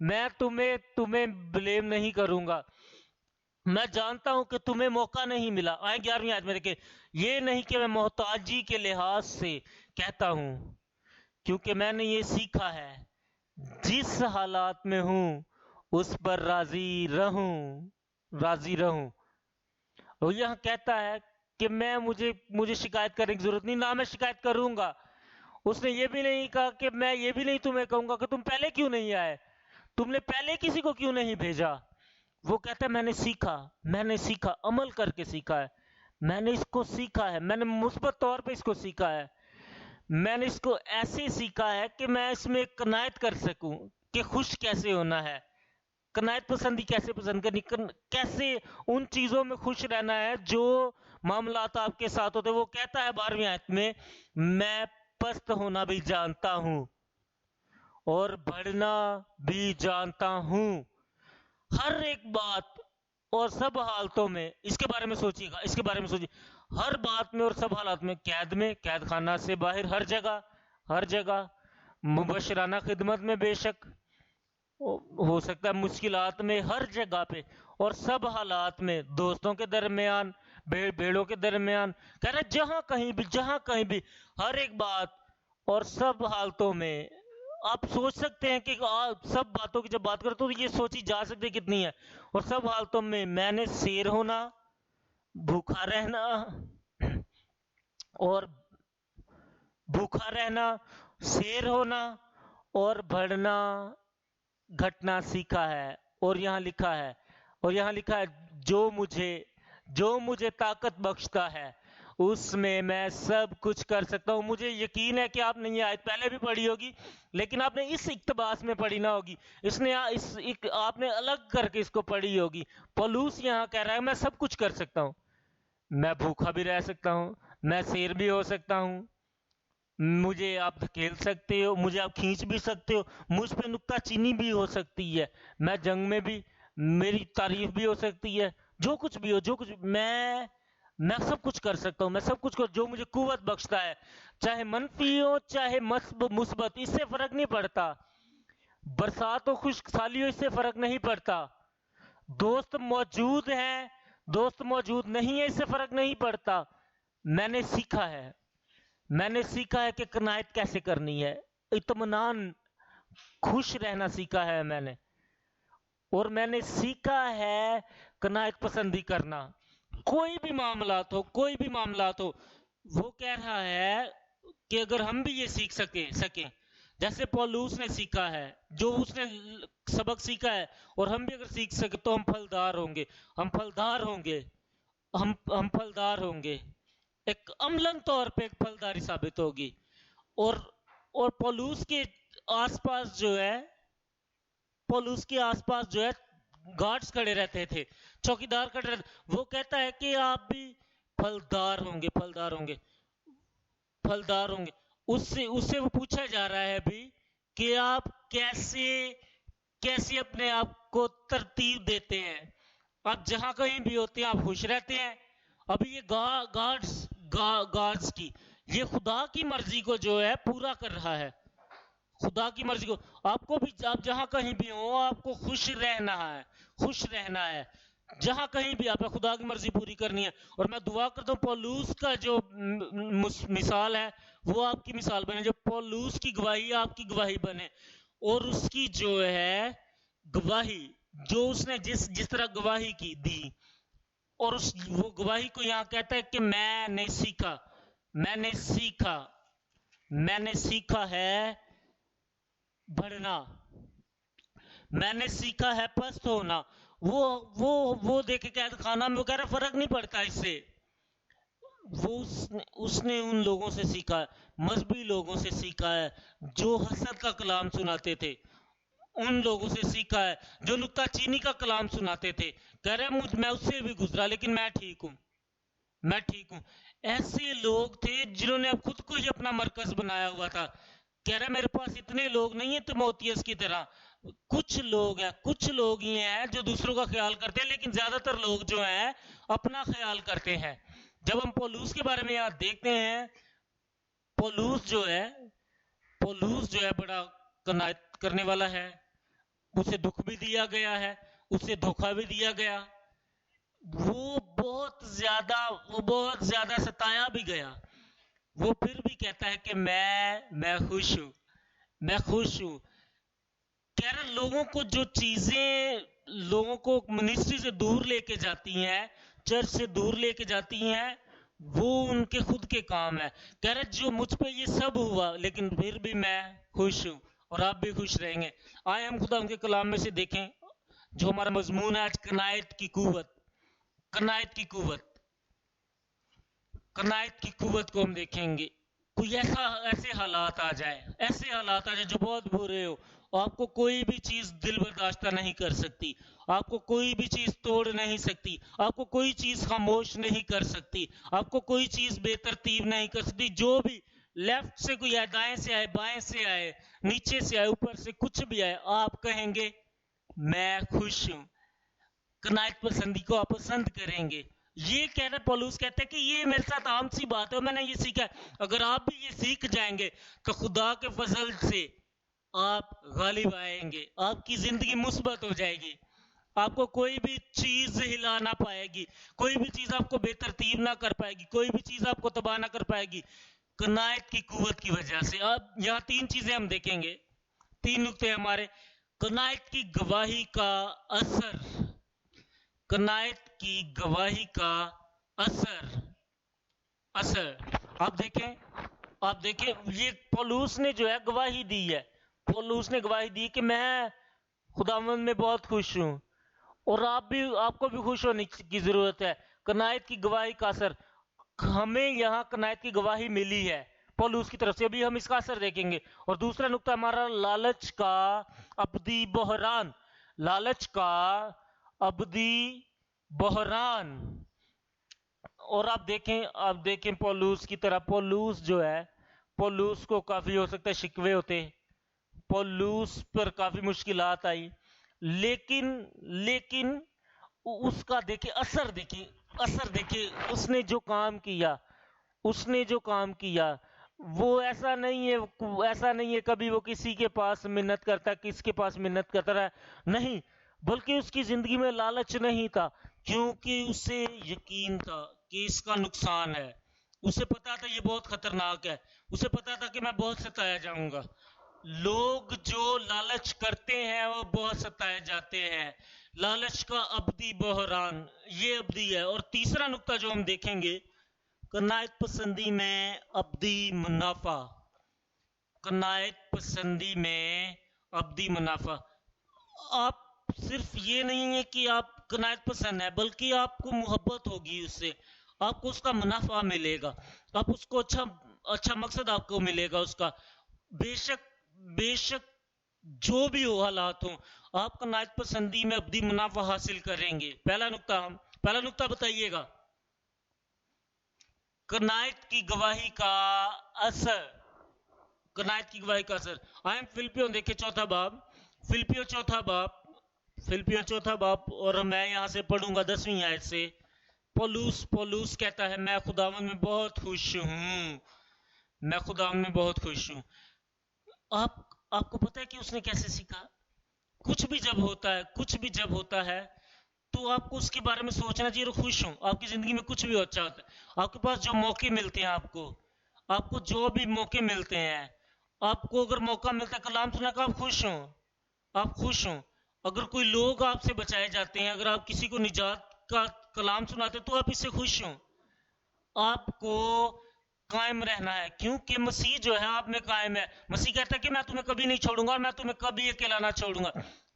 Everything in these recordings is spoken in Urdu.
میں تمہیں بلیم نہیں کروں گا. میں جانتا ہوں کہ تمہیں موقع نہیں ملا. آئیں 11ویں آیت میں دیکھیں. یہ نہیں کہ میں محتاجی کے لحاظ سے کہتا ہوں، کیونکہ میں نے یہ سیکھا ہے جس حالات میں ہوں اس پر راضی رہوں. اور یہاں کہتا ہے کہ مجھے شکایت کرنے کی ضرورت نہیں، نہ میں شکایت کروں گا. اس نے یہ بھی نہیں کہا کہ میں یہ بھی نہیں تمہیں کہوں گا کہ تم پہلے کیوں نہیں آئے، تم نے پہلے کسی کو کیوں نہیں بھیجا. وہ کہتا ہے میں نے سیکھا، عمل کر کے سیکھا ہے. میں نے اس کو سیکھا ہے، میں نے مثبت طور پہ اس کو سیکھا ہے. میں نے اس کو ایسے سیکھا ہے کہ میں اس میں قناعت کر سکوں کہ خوش کیسے ہونا ہے، قناعت پسندی کیسے پسند کرنی، کیسے ان چیزوں میں خوش رہنا ہے جو معاملات آپ کے ساتھ ہوتے. وہ کہتا ہے 12ویں آیت میں، میں پست ہونا بھی جانتا ہوں اور بڑھنا بھی جانتا ہوں. ہر ایک بات اور سب حالتوں میں اس کے بارے میں سوچیے گا، اس کے بارے میں سوچیے. ہر بات میں اور سب حالات میں، قید خانہ سے باہر، ہر جگہ مبشرانہ خدمت میں، بے شک ہو سکتا ہے مشکلات میں، ہر جگہ پہ اور سب حالات میں، دوستوں کے درمیان، بھیڑوں کے درمیان. کہہ رہے جہاں کہیں بھی ہر ایک بات اور سب حالتوں میں. آپ سوچ سکتے ہیں کہ سب باتوں کی جب بات کرتے تو یہ سوچی جا سکتی کتنی ہے. اور سب حالتوں میں نے سیر ہونا، بھوکا رہنا، سیر ہونا اور بڑھنا گھٹنا سیکھا ہے. اور یہاں لکھا ہے جو مجھے طاقت بخشتا ہے اس میں سب کچھ کر سکتا ہوں. مجھے یقین ہے کہ آپ نے یہ آیت پہلے بھی پڑھی ہوگی، لیکن آپ نے اس اقتباس میں پڑھی نہ ہوگی. آپ نے الگ کر کے اس کو پڑھی ہوگی. پولوس یہاں کہہ رہا ہے میں سب کچھ کر سکتا ہوں، میں بھوکا بھی رہ سکتا ہوں، میں سیر بھی ہو سکتا ہوں، مجھے آپ دھکیل سکتے ہو، مجھے آپ کھینچ بھی سکتے ہو، مجھ پہ نکتہ چینی بھی ہو سکتی ہے، میں جنگ میں بھی، میری تعریف بھی ہو سکتی ہے، جو کچھ بھی ہو، میں سب کچھ کر سکتا ہوں. میں سب کچھ جو مجھے قوت بخشتا ہے، چاہے منفی ہو چاہے مثبت، اس سے فرق نہیں پڑتا. برسات ہو خشک سالی ہو، اس سے فرق نہیں پڑتا. دوست موجود ہیں، دوست موجود نہیں ہے، اس سے فرق نہیں پڑتا. میں نے سیکھا ہے کہ قناعت کیسے کرنی ہے، اطمینان، خوش رہنا سیکھا ہے میں نے. اور میں نے سیکھا ہے قناعت پسندی کرنا. کوئی بھی معاملات ہو. وہ کہہ رہا ہے کہ اگر ہم بھی یہ سیکھ سکیں جیسے پولوس نے سیکھا ہے، جو اس نے سبق سیکھا ہے، اور ہم بھی اگر سیکھ سکیں تو ہم پھلدار ہوں گے. ایک عملاً طور پہ ایک پھلداری ثابت ہوگی. اور پولوس کے آس پاس جو ہے گارڈز کھڑے رہتے تھے، چوکیدار کھڑے رہتے. وہ کہتا ہے کہ آپ بھی پھلدار ہوں گے. اس سے وہ پوچھا جا رہا ہے ابھی کہ آپ کیسے اپنے آپ کو ترتیب دیتے ہیں. آپ جہاں کہیں بھی ہوتے ہیں آپ خوش رہتے ہیں. ابھی یہ گارڈز کی یہ خدا کی مرضی کو جو ہے پورا کر رہا ہے. خدا کی مرضی کو آپ جہاں کہیں بھی ہو آپ کو خوش رہنا ہے. جہاں کہیں بھی آپ خدا کی مرضی پوری کرنی ہے. اور میں دعا کرتا ہوں پولوس کا جو مثال ہے وہ آپ کی مثال بنے، جو پولوس کی گواہی آپ کی گواہی بنے. اور اس کی جو ہے گواہی، جو اس نے جس طرح گواہی کی دی، اور وہ گواہی کو یہاں کہتا ہے کہ میں نے سیکھا ہے بڑھنا، میں نے سیکھا ہے پست ہونا. وہ دیکھے قید خانہ میں، وہ کہہ رہا فرق نہیں پڑتا اس سے. اس نے ان لوگوں سے سیکھا ہے، مذہبی لوگوں سے سیکھا ہے جو حسد کا کلام سناتے تھے، ان لوگوں سے سیکھا ہے جو نکتہ چینی کا کلام سناتے تھے. کہہ رہے میں اس سے بھی گزرا لیکن میں ٹھیک ہوں. ایسے لوگ تھے جنہوں نے خود کو ہی اپنا مرکز بنایا ہوا تھا. کہہ رہا میرے پاس اتنے لوگ نہیں ہیں تیموتھیوس کی طرح، کچھ لوگ ہی ہیں جو دوسروں کا خیال کرتے ہیں، لیکن زیادہ تر لوگ جو ہیں اپنا خیال کرتے ہیں. جب ہم پولوس کے بارے میں یاد دیکھتے ہیں، پولوس جو ہے بڑا قناعت کرنے والا ہے، اسے دکھ بھی دیا گیا ہے، اسے دھوکہ بھی دیا گیا، وہ بہت زیادہ ستایا بھی گیا، وہ پھر بھی کہتا ہے کہ میں خوش ہوں، میں خوش ہوں۔ کہہ رہا لوگوں کو جو چیزیں لوگوں کو منسٹری سے دور لے کے جاتی ہیں، چرچ سے دور لے کے جاتی ہیں، وہ ان کے خود کے کام ہے۔ کہہ رہے جو مجھ پہ یہ سب ہوا لیکن پھر بھی میں خوش ہوں اور آپ بھی خوش رہیں گے۔ آئے ہم خدا ان کے کلام میں سے دیکھیں جو ہمارا مضمون ہے آج، قناعت کی قوت۔ قناعت کی قوت، قناعت کی قوت کو ہم دیکھیں گے۔ کوئی ایسے حالات آ جائے، ایسے حالات آ جائے جو بہت برے ہو، آپ کو کوئی بھی چیز دل برداشتہ نہیں کر سکتی، آپ کو کوئی بھی چیز توڑ نہیں سکتی، آپ کو کوئی چیز خاموش نہیں کر سکتی، آپ کو کوئی چیز بے ترتیب نہیں کر سکتی۔ جو بھی لیفٹ سے کوئی آئے، دائیں سے آئے، بائیں سے آئے، نیچے سے آئے، اوپر سے کچھ بھی آئے، آپ کہیں گے میں خوش ہوں۔ قناعت پسندی کو آپ پسند کریں گے۔ یہ کہنا پولوس کہتے ہیں کہ یہ میرے ساتھ عام سی بات ہے، میں نے یہ سیکھا ہے۔ اگر آپ بھی یہ سیکھ جائیں گے کہ خدا کے فضل سے آپ غالب آئیں گے، آپ کی زندگی مثبت ہو جائے گی، آپ کو کوئی بھی چیز ہلا نہ پائے گی، کوئی بھی چیز آپ کو بے ترتیب نہ کر پائے گی، کوئی بھی چیز آپ کو تباہ نہ کر پائے گی، قناعت کی قوت کی وجہ سے۔ اب یہاں 3 چیزیں ہم دیکھیں گے، 3 نقطے ہمارے۔ قناعت کی گواہی کا اثر، قناعت کی گواہی کا اثر آپ دیکھیں یہ پولوس نے جو ہے گواہی دی ہے، پولوس نے گواہی دی کہ میں خداوند میں بہت خوش ہوں، اور آپ کو بھی خوش ہونے کی ضرورت ہے۔ قناعت کی گواہی کا اثر، ہمیں یہاں قناعت کی گواہی ملی ہے پولوس کی طرف سے، ابھی ہم اس کا اثر دیکھیں گے۔ اور دوسرا نقطہ ہمارا لالچ کا ابدی بحران، لالچ کا ابدی بحران۔ اور آپ دیکھیں پولوس کی طرح، پولوس جو ہے، پولوس کو کافی ہو سکتا ہے شکوے ہوتے، پولوس پر کافی مشکلات آئی، لیکن اس کا دیکھیں اثر دیکھیں اس نے جو کام کیا وہ ایسا نہیں ہے کبھی وہ کسی کے پاس منت کرتا، کس کے پاس منت کرتا رہا، نہیں، بلکہ اس کی زندگی میں لالچ نہیں تھا، کیونکہ اسے یقین تھا کہ اس کا نقصان ہے، اسے پتا تھا یہ بہت خطرناک ہے، اسے پتا تھا کہ میں بہت ستایا جاؤں گا۔ لوگ جو لالچ کرتے ہیں وہ بہت ستائے جاتے ہیں۔ لالچ کا ابدی بحران، یہ ابدی ہے۔ اور تیسرا نقطہ جو ہم دیکھیں گے، قناعت پسندی میں ابدی منافع، قناعت پسندی میں ابدی منافع۔ آپ صرف یہ نہیں ہے کہ آپ قناعت پسند ہیں، بلکہ آپ کو محبت ہوگی اس سے، آپ کو اس کا منافع ملے گا، آپ اس کو اچھا مقصد آپ کو ملے گا اس کا۔ بے شک جو بھی ہو حالات ہوں، آپ قناعت پسندی میں ابدی منافع حاصل کریں گے۔ پہلا نقطہ بتائیے گا، قناعت کی گواہی کا اثر، قناعت کی گواہی کا اثر۔ آئیں فلپیوں دیکھیں چوتھا باب، اور میں یہاں سے پڑھوں گا 10ویں آیت سے۔ پولوس کہتا ہے میں خداوند میں بہت خوش ہوں، میں خداوند میں بہت خوش ہوں۔ آپ کو پتہ ہے کہ اس نے کیسے سیکھا؟ کچھ بھی جب ہوتا ہے تو آپ کو اس کے بارے میں سوچنا چاہیے اور خوش ہوں۔ آپ کی زندگی میں کچھ بھی اچھا ہوتا ہے، آپ کے پاس جو موقع ملتے ہیں، آپ کو جو بھی موقع ملتے ہیں، آپ کو اگر موقع ملتا ہے کلام سننے کا، آپ خوش ہوں۔ اگر کوئی لوگ آپ سے بچائے جاتے ہیں، اگر آپ کسی کو نجات کا کلام سناتے تو آپ اس سے خوش ہوں۔ آپ کو قائم رہنا ہے، کیونکہ مسیح جو ہے آپ میں قائم ہے۔ مسیح کہتا ہے کہ میں تمہیں کبھی نہیں چھوڑوں گا اور میں تمہیں کبھی اکیلا نہ چھوڑوں گا۔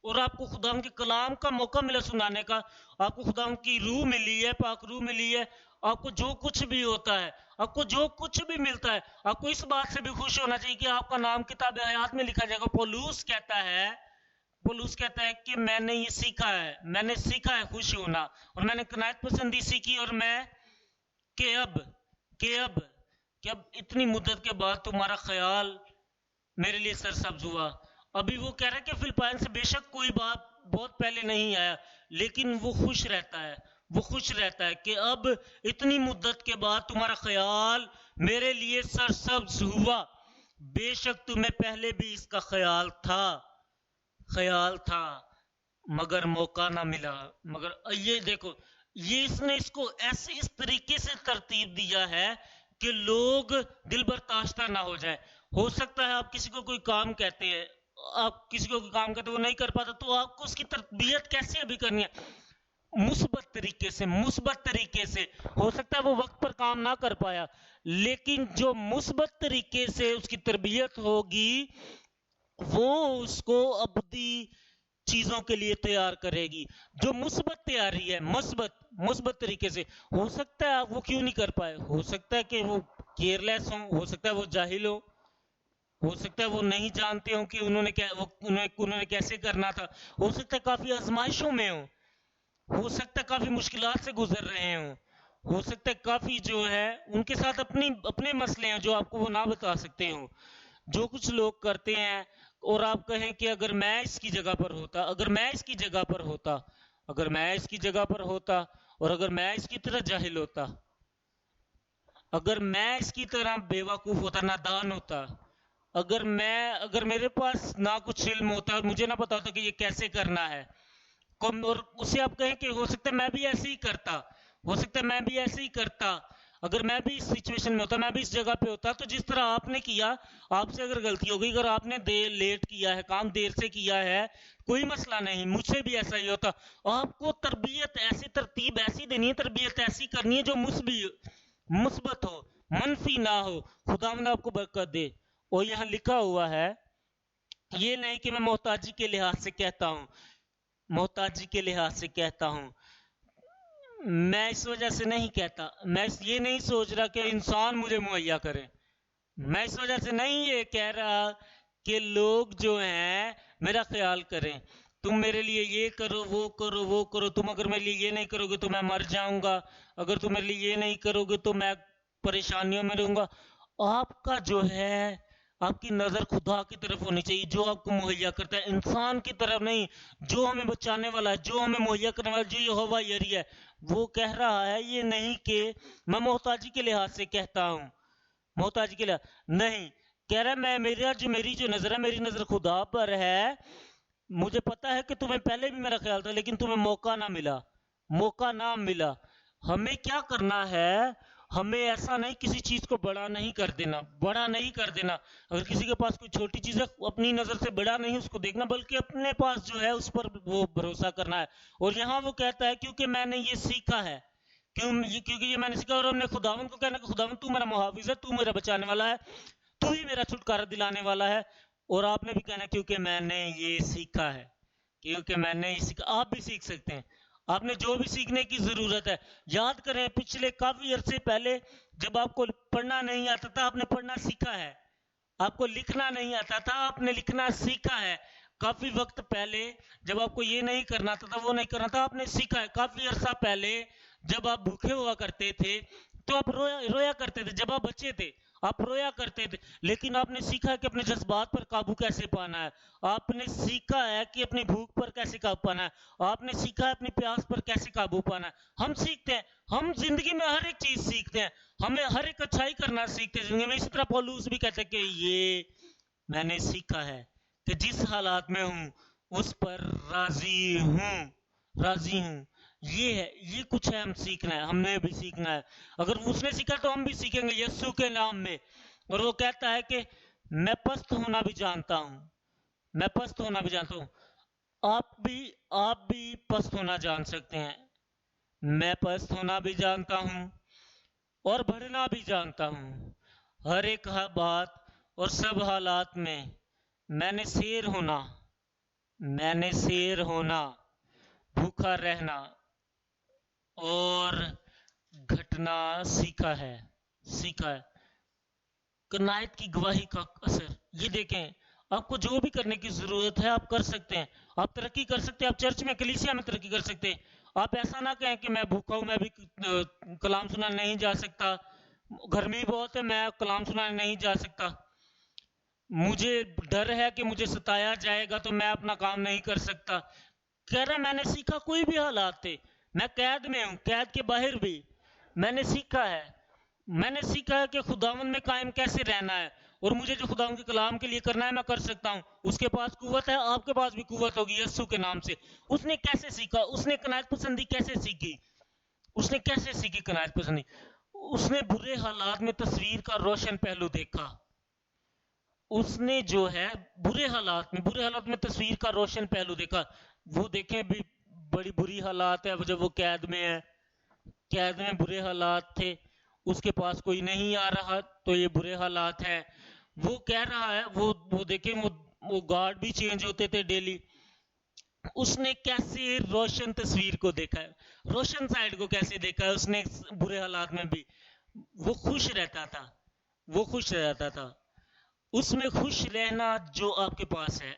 اور آپ کو خدا کے کلام کا موقع ملا سنانے کا، آپ کو خدا کی روح ملی ہے، پاک روح ملی ہے، آپ کو جو کچھ بھی ہوتا ہے، آپ کو جو کچھ بھی ملتا ہے، آپ کو اس بات سے بھی خوش ہونا چاہیے کہ آپ کا نام کتاب حیات میں لکھا جائے گا۔ پولوس کہتا ہے کہ میں نے یہ سیکھا ہے خوش ہونا، اور میں نے قناعت پسندی سیکھی، اور میں کہ اب اتنی مدت کے بعد تمہارا خیال میرے لیے سرسبز ہوا۔ ابھی وہ کہہ رہا ہے کہ فلپائن سے بے شک کوئی بات بہت پہلے نہیں آیا، لیکن وہ خوش رہتا ہے کہ اب اتنی مدت کے بعد تمہارا خیال میرے لیے سرسبز ہوا، بے شک تمہیں پہلے بھی اس کا خیال تھا۔ خیال تھا مگر موقع نہ ملا. مگر یہ دیکھو، یہ اس نے اس کو ایسے اس طریقے سے ترتیب دیا ہے کہ لوگ دل برداشتہ نہ ہو جائے. ہو سکتا ہے آپ کسی کو کوئی کام کہتے ہیں، آپ کسی کو کوئی کام کہتے ہیں وہ نہیں کر پاتا، تو آپ کو اس کی تربیت کیسے ابھی کرنی ہے؟ مثبت طریقے سے. مثبت طریقے سے ہو سکتا ہے وہ وقت پر کام نہ کر پایا، لیکن جو مثبت طریقے سے اس کی تربیت ہوگی وہ اس کو ابدی چیزوں کے لیے تیار کرے گی. جو مثبت تیاری ہے، مثبت طریقے سے. ہو سکتا ہے آپ وہ کیوں نہیں کر پائے، ہو سکتا ہے کہ وہ کیئرلیس ہوں، ہو سکتا ہے وہ جاہل ہو سکتا ہے وہ نہیں جانتے ہوں کہ انہوں نے کیسے کرنا تھا، ہو سکتا ہے کافی آزمائشوں میں ہو سکتا ہے کافی مشکلات سے گزر رہے ہوں، ہو سکتا ہے کافی جو ہے ان کے ساتھ اپنے مسئلے ہیں جو آپ کو وہ نہ بتا سکتے ہوں. جو کچھ لوگ کرتے ہیں اور آپ کہیں کہ اگر میں اس کی جگہ پر ہوتا، اگر میں اس کی جگہ پر ہوتا، اگر میں اس کی جگہ پر ہوتا، اور اگر میں اس کی طرح جاہل ہوتا، اگر میں اس کی طرح بے وقوف ہوتا، نادان ہوتا، اگر میرے پاس نہ کچھ علم ہوتا اور مجھے نہ پتا ہوتا کہ یہ کیسے کرنا ہے، اور اسے آپ کہیں کہ ہو سکتا ہے میں بھی ایسے ہی کرتا، ہو سکتا ہے میں بھی ایسے ہی کرتا، اگر میں بھی اس سچویشن میں ہوتا، میں بھی اس جگہ پہ ہوتا، تو جس طرح آپ نے کیا، آپ سے اگر غلطی ہو گئی، اگر آپ نے لیٹ کیا ہے، کام دیر سے کیا ہے، کوئی مسئلہ نہیں، مجھ سے بھی ایسا ہی ہوتا. آپ کو تربیت ایسی، ترتیب ایسی دینی ہے، تربیت ایسی کرنی ہے جو مثبت ہو، منفی نہ ہو. خداوند آپ کو برکت دے. اور یہاں لکھا ہوا ہے، یہ نہیں کہ میں محتاجی کے لحاظ سے کہتا ہوں، محتاجی کے لحاظ سے کہتا ہوں، میں اس وجہ سے نہیں کہتا، میں یہ نہیں سوچ رہا کہ انسان مجھے مہیا کرے، میں اس وجہ سے نہیں یہ کہہ رہا کہ لوگ جو ہیں میرا خیال کریں، تم میرے لیے یہ کرو، وہ کرو، وہ کرو، تم اگر میرے لیے یہ نہیں کرو گے تو میں مر جاؤں گا، اگر تم میرے لیے یہ نہیں کرو گے تو میں پریشانیوں میں رہوں گا. آپ کا جو ہے، آپ کی نظر خدا کی طرف ہونی چاہیے جو آپ کو مہیا کرتا ہے، انسان کی طرف نہیں. جو ہمیں بچانے والا ہے، جو ہمیں مہیا کرنے والا ہے، جو یہوہ یری ہے، وہ کہہ رہا ہے یہ نہیں کہ میں محتاجی کے لحاظ سے کہتا ہوں، محتاجی کے لحاظ نہیں کہہ رہا ہے. میری جو نظر ہے، میری نظر خدا پر ہے. مجھے پتا ہے کہ تمہیں پہلے بھی میرا خیال تھا لیکن تمہیں موقع نہ ملا. ہمیں کیا کرنا ہے؟ ہمیں ایسا نہیں، کسی چیز کو بڑا نہیں کر دینا. اگر کسی کے پاس کوئی چھوٹی چیز ہے، اپنی نظر سے بڑا نہیں اس کو دیکھنا، بلکہ اپنے پاس جو ہے اس پر وہ بھروسہ کرنا ہے. اور یہاں وہ کہتا ہے کیونکہ میں نے یہ سیکھا ہے، کیونکہ یہ میں نے سیکھا. اور ہم نے خداوند کو کہنا کہ خداوند تو میرا محافظ ہے، تو میرا بچانے والا ہے، تو ہی میرا چھٹکارا دلانے والا ہے. اور آپ نے بھی کہنا کیونکہ میں نے یہ سیکھا ہے، کیونکہ میں نے یہ سیکھا. آپ بھی سیکھ سکتے ہیں، آپ نے جو بھی سیکھنے کی ضرورت ہے. یاد کریں پچھلے کافی عرصے پہلے جب آپ کو پڑھنا نہیں آتا تھا، آپ نے پڑھنا سیکھا ہے. آپ کو لکھنا نہیں آتا تھا، آپ نے لکھنا سیکھا ہے. کافی وقت پہلے جب آپ کو یہ نہیں کرنا تھا، وہ نہیں کرنا تھا، آپ نے سیکھا ہے. کافی عرصہ پہلے جب آپ بھوکے ہوا کرتے تھے تو آپ رویا کرتے تھے. جب آپ بچے تھے آپ رویا کرتے تھے، لیکن آپ نے سیکھا ہے کہ اپنے جذبات پر قابو کیسے پانا ہے. آپ نے سیکھا ہے کہ اپنی بھوک پر کیسے قابو پانا ہے. آپ نے سیکھا ہے اپنی پیاس پر کیسے قابو پانا ہے. ہم سیکھتے ہیں، ہم زندگی میں ہر ایک چیز سیکھتے ہیں، ہمیں ہر ایک اچھائی کرنا سیکھتے ہیں زندگی میں. اسی طرح پولوس بھی کہتے ہیں کہ یہ میں نے سیکھا ہے کہ جس حالات میں ہوں اس پر راضی ہوں. یہ ہے، یہ کچھ ہے، ہم سیکھنا ہے، ہم نے بھی سیکھنا ہے. اگر اس نے سیکھا تو ہم بھی سیکھیں گے یسوع کے نام میں. اور وہ کہتا ہے کہ میں پست ہونا بھی جانتا ہوں، میں پست ہونا بھی جانتا ہوں. آپ بھی پست ہونا جان سکتے ہیں. میں پست ہونا بھی جانتا ہوں اور بڑھنا بھی جانتا ہوں. ہر ایک بات اور سب حالات میں میں نے سیر ہونا، بھوکا رہنا اور گھٹنا سیکھا ہے. کنائت کی گواہی کا اثر. یہ دیکھیں، آپ کو جو بھی کرنے کی ضرورت ہے آپ کر سکتے ہیں. آپ ترقی کر سکتے ہیں، آپ چرچ میں، کلیسیا میں ترقی کر سکتے ہیں. آپ ایسا نہ کہیں کہ میں بھوکا ہوں، میں بھی کلام سنانے نہیں جا سکتا، گرمی بہت ہے، میں کلام سنانے نہیں جا سکتا، مجھے ڈر ہے کہ مجھے ستایا جائے گا تو میں اپنا کام نہیں کر سکتا. کہہ رہا میں نے سیکھا. کوئی بھی حالات تھے، میں قید میں ہوں، قید کے باہر بھی میں نے سیکھا ہے. میں نے سیکھا ہے کہ خداوند میں قائم کیسے رہنا ہے. اور مجھے جو خدا کے کلام کے لیے کرنا ہے میں کر سکتا ہوں. اس کے پاس قوت ہے, آپ کے پاس بھی قوت ہوگی یسوع کے نام سے. اس نے کیسے سیکھا؟ اس نے قناعت پسندی کیسے سیکھی؟ اس نے کیسے سیکھی قناعت پسندی؟ اس نے برے حالات میں تصویر کا روشن پہلو دیکھا. اس نے جو ہے برے حالات میں تصویر کا روشن پہلو دیکھا. وہ دیکھیں بھی بڑی بری حالات ہے, جب وہ قید میں ہے, قید میں برے حالات تھے, اس کے پاس کوئی نہیں آ رہا تو یہ برے حالات ہے. وہ کہہ رہا ہے, وہ دیکھیں وہ گارڈ بھی چینج ہوتے تھے ڈیلی. اس نے کیسے روشن تصویر کو دیکھا ہے, روشن سائڈ کو کیسے دیکھا ہے اس نے برے حالات میں بھی. وہ خوش رہتا تھا, وہ خوش رہتا تھا. اس میں خوش رہنا جو آپ کے پاس ہے,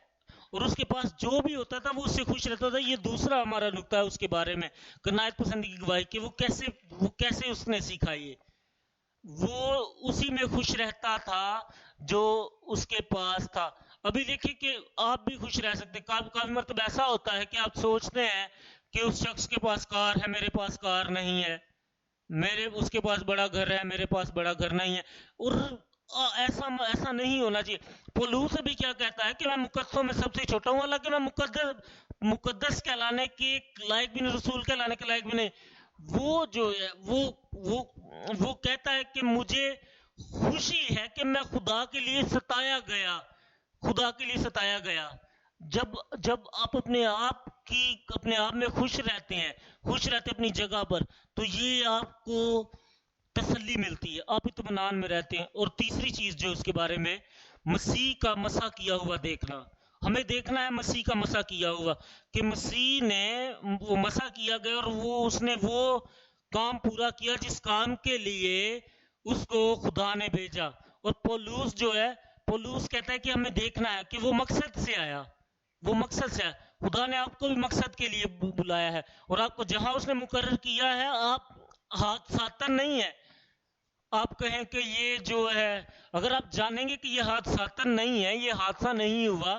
اور اس کے پاس جو بھی ہوتا تھا وہ اس سے خوش رہتا تھا. یہ دوسرا ہمارا نقطہ ہے اس کے بارے میں, قناعت پسندی کی گواہی کہ وہ کیسے اس نے سیکھا. یہ وہ اسی میں خوش رہتا تھا جو اس کے پاس تھا. ابھی دیکھیں کہ آپ بھی خوش رہ سکتے. کافی مرتبہ ایسا ہوتا ہے کہ آپ سوچتے ہیں کہ اس شخص کے پاس کار ہے, میرے پاس کار نہیں ہے, اس کے پاس بڑا گھر ہے, میرے پاس بڑا گھر نہیں ہے. اور ایسا نہیں ہونا چاہیے. پولوس بھی کیا کہتا ہے کہ میں مقدسوں میں سب سے چھوٹا ہوں, حالانکہ میں مقدس کہلانے کے لائق بھی نہیں, رسول کہلانے کے لائق بھی نہیں. وہ جو ہے وہ کہتا ہے کہ مجھے خوشی ہے کہ میں خدا کے لیے ستایا گیا, خدا کے لیے ستایا گیا. جب آپ اپنے آپ میں خوش رہتے ہیں اپنی جگہ پر, تو یہ آپ کو تسلی ملتی ہے, آپ اطمینان میں رہتے ہیں. اور تیسری چیز جو اس کے بارے میں, مسیح کا مسا کیا ہوا دیکھنا. ہمیں دیکھنا ہے مسیح کا مسا کیا ہوا, کہ مسیح نے وہ مسا کیا گیا اور اس نے وہ کام پورا کیا جس کام کے لیے اس کو خدا نے بھیجا. اور پولوس کہتا ہے کہ ہمیں دیکھنا ہے کہ وہ مقصد سے آیا, خدا نے آپ کو بھی مقصد کے لیے بلایا ہے, اور آپ کو جہاں اس نے مقرر کیا ہے آپ ہاتھ ساتن نہیں ہے. آپ کہیں کہ یہ جو ہے, اگر آپ جانیں گے کہ یہ حادثاتن نہیں ہے, یہ حادثہ نہیں ہوا,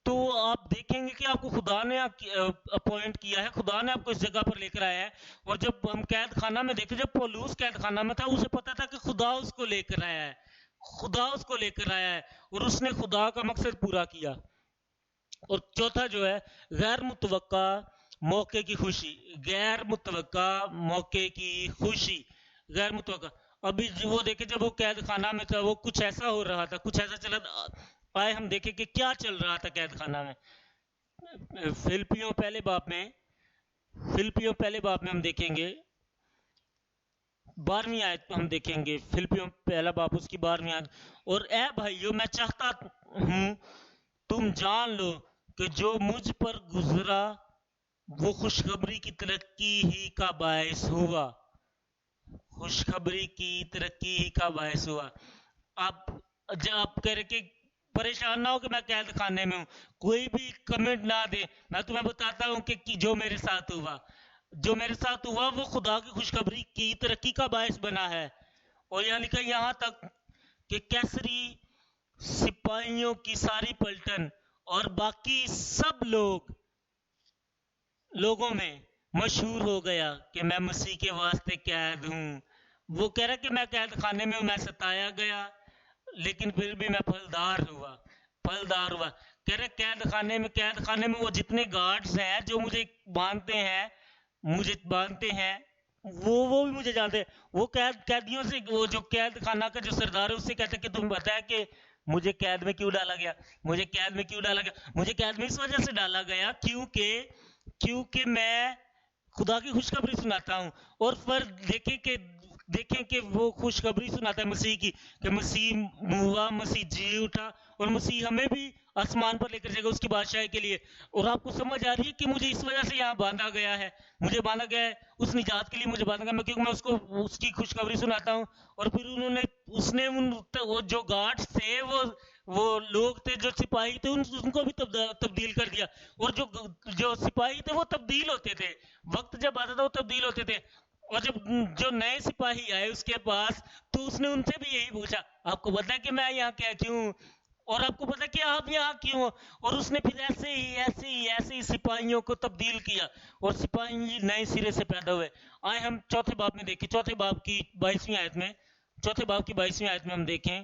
تو آپ دیکھیں گے کہ آپ کو خدا نے اپوائنٹ کیا ہے, خدا نے آپ کو اس جگہ پر لے کر آیا ہے. اور جب ہم قید خانہ میں دیکھیں, جب پولوس قید خانہ میں تھا, اسے پتا تھا کہ خدا اس کو لے کر آیا ہے, اور اس نے خدا کا مقصد پورا کیا. اور چوتھا جو ہے غیر متوقع موقع کی خوشی. غیر متوقع. ابھی وہ دیکھیں جب وہ قید خانہ میں تھا, وہ کچھ ایسا ہو رہا تھا, کچھ ایسا چلا. آئے ہم دیکھیں کہ کیا چل رہا تھا قید خانہ میں. فلپیوں پہلے باب میں ہم دیکھیں گے 12ویں آیت ہم دیکھیں گے. فلپیوں پہلا باب اس کی 12ویں آیت. اور اے بھائیو, میں چاہتا ہوں تم جان لو کہ جو مجھ پر گزرا وہ خوشخبری کی ترقی ہی کا باعث ہوا. خوشخبری کی ترقی ہی کا باعث ہوا. آپ کہہ رہے کہ پریشان نہ ہو کہ میں قید خانے میں ہوں, کوئی بھی کمنٹ نہ دے, میں تمہیں بتاتا ہوں کہ جو میرے ساتھ ہوا وہ خدا کی خوشخبری کی ترقی کا باعث بنا ہے. اور یہاں لکھا یہاں تک کہ کیسری سپاہیوں کی ساری پلٹن اور باقی سب لوگوں میں مشہور ہو گیا کہ میں مسیح کے واسطے قید ہوں. وہ کہہ رہا کہ میں قید خانے میں ہوں, میں ستایا گیا, لیکن پھر بھی میں پھلدار ہوا. کہہ رہے قید خانے میں وہ جتنے گارڈز ہیں جو مجھے باندھتے ہیں وہ بھی مجھے جانتے ہیں. وہ قیدیوں سے, وہ جو قید خانہ کا جو سردار ہے اس سے کہتے ہیں کہ تم بتایا کہ مجھے قید میں کیوں ڈالا گیا. مجھے قید میں اس وجہ سے ڈالا گیا کیونکہ میں خدا کی خوشخبری سناتا ہوں. اور پھر دیکھیں کہ وہ خوشخبری سناتا ہے مسیح کی, کہ مسیح ہوا, مسیح جی اٹھا, اور مسیح ہمیں بھی آسمان پر لے کر جائے گا اس کی بادشاہی کے لیے. اور آپ کو سمجھ آ رہی ہے کہ مجھے اس وجہ سے یہاں باندھا گیا ہے اس نجات کے لیے مجھے باندھا گیا, کیونکہ میں اس کو اس کی خوشخبری سناتا ہوں. اور پھر وہ جو گارڈز تھے, وہ لوگ تھے جو سپاہی تھے, ان کو بھی تبدیل کر دیا. اور جو سپاہی تھے وہ تبدیل ہوتے تھے, وقت جب آتا تھا وہ تبدیل ہوتے تھے. اور جب جو نئے سپاہی آئے اس کے پاس, تو اس نے ان سے بھی یہی پوچھا, آپ کو پتا ہے کہ میں یہاں کیا کیوں, اور آپ کو پتا ہے کہ آپ یہاں کیوں. اور اس نے پھر ایسے ہی سپاہیوں کو تبدیل کیا, اور سپاہی نئے سرے سے پیدا ہوئے. آئے ہم چوتھے باب میں دیکھیں, چوتھے باب کی 22ویں آیت میں ہم دیکھیں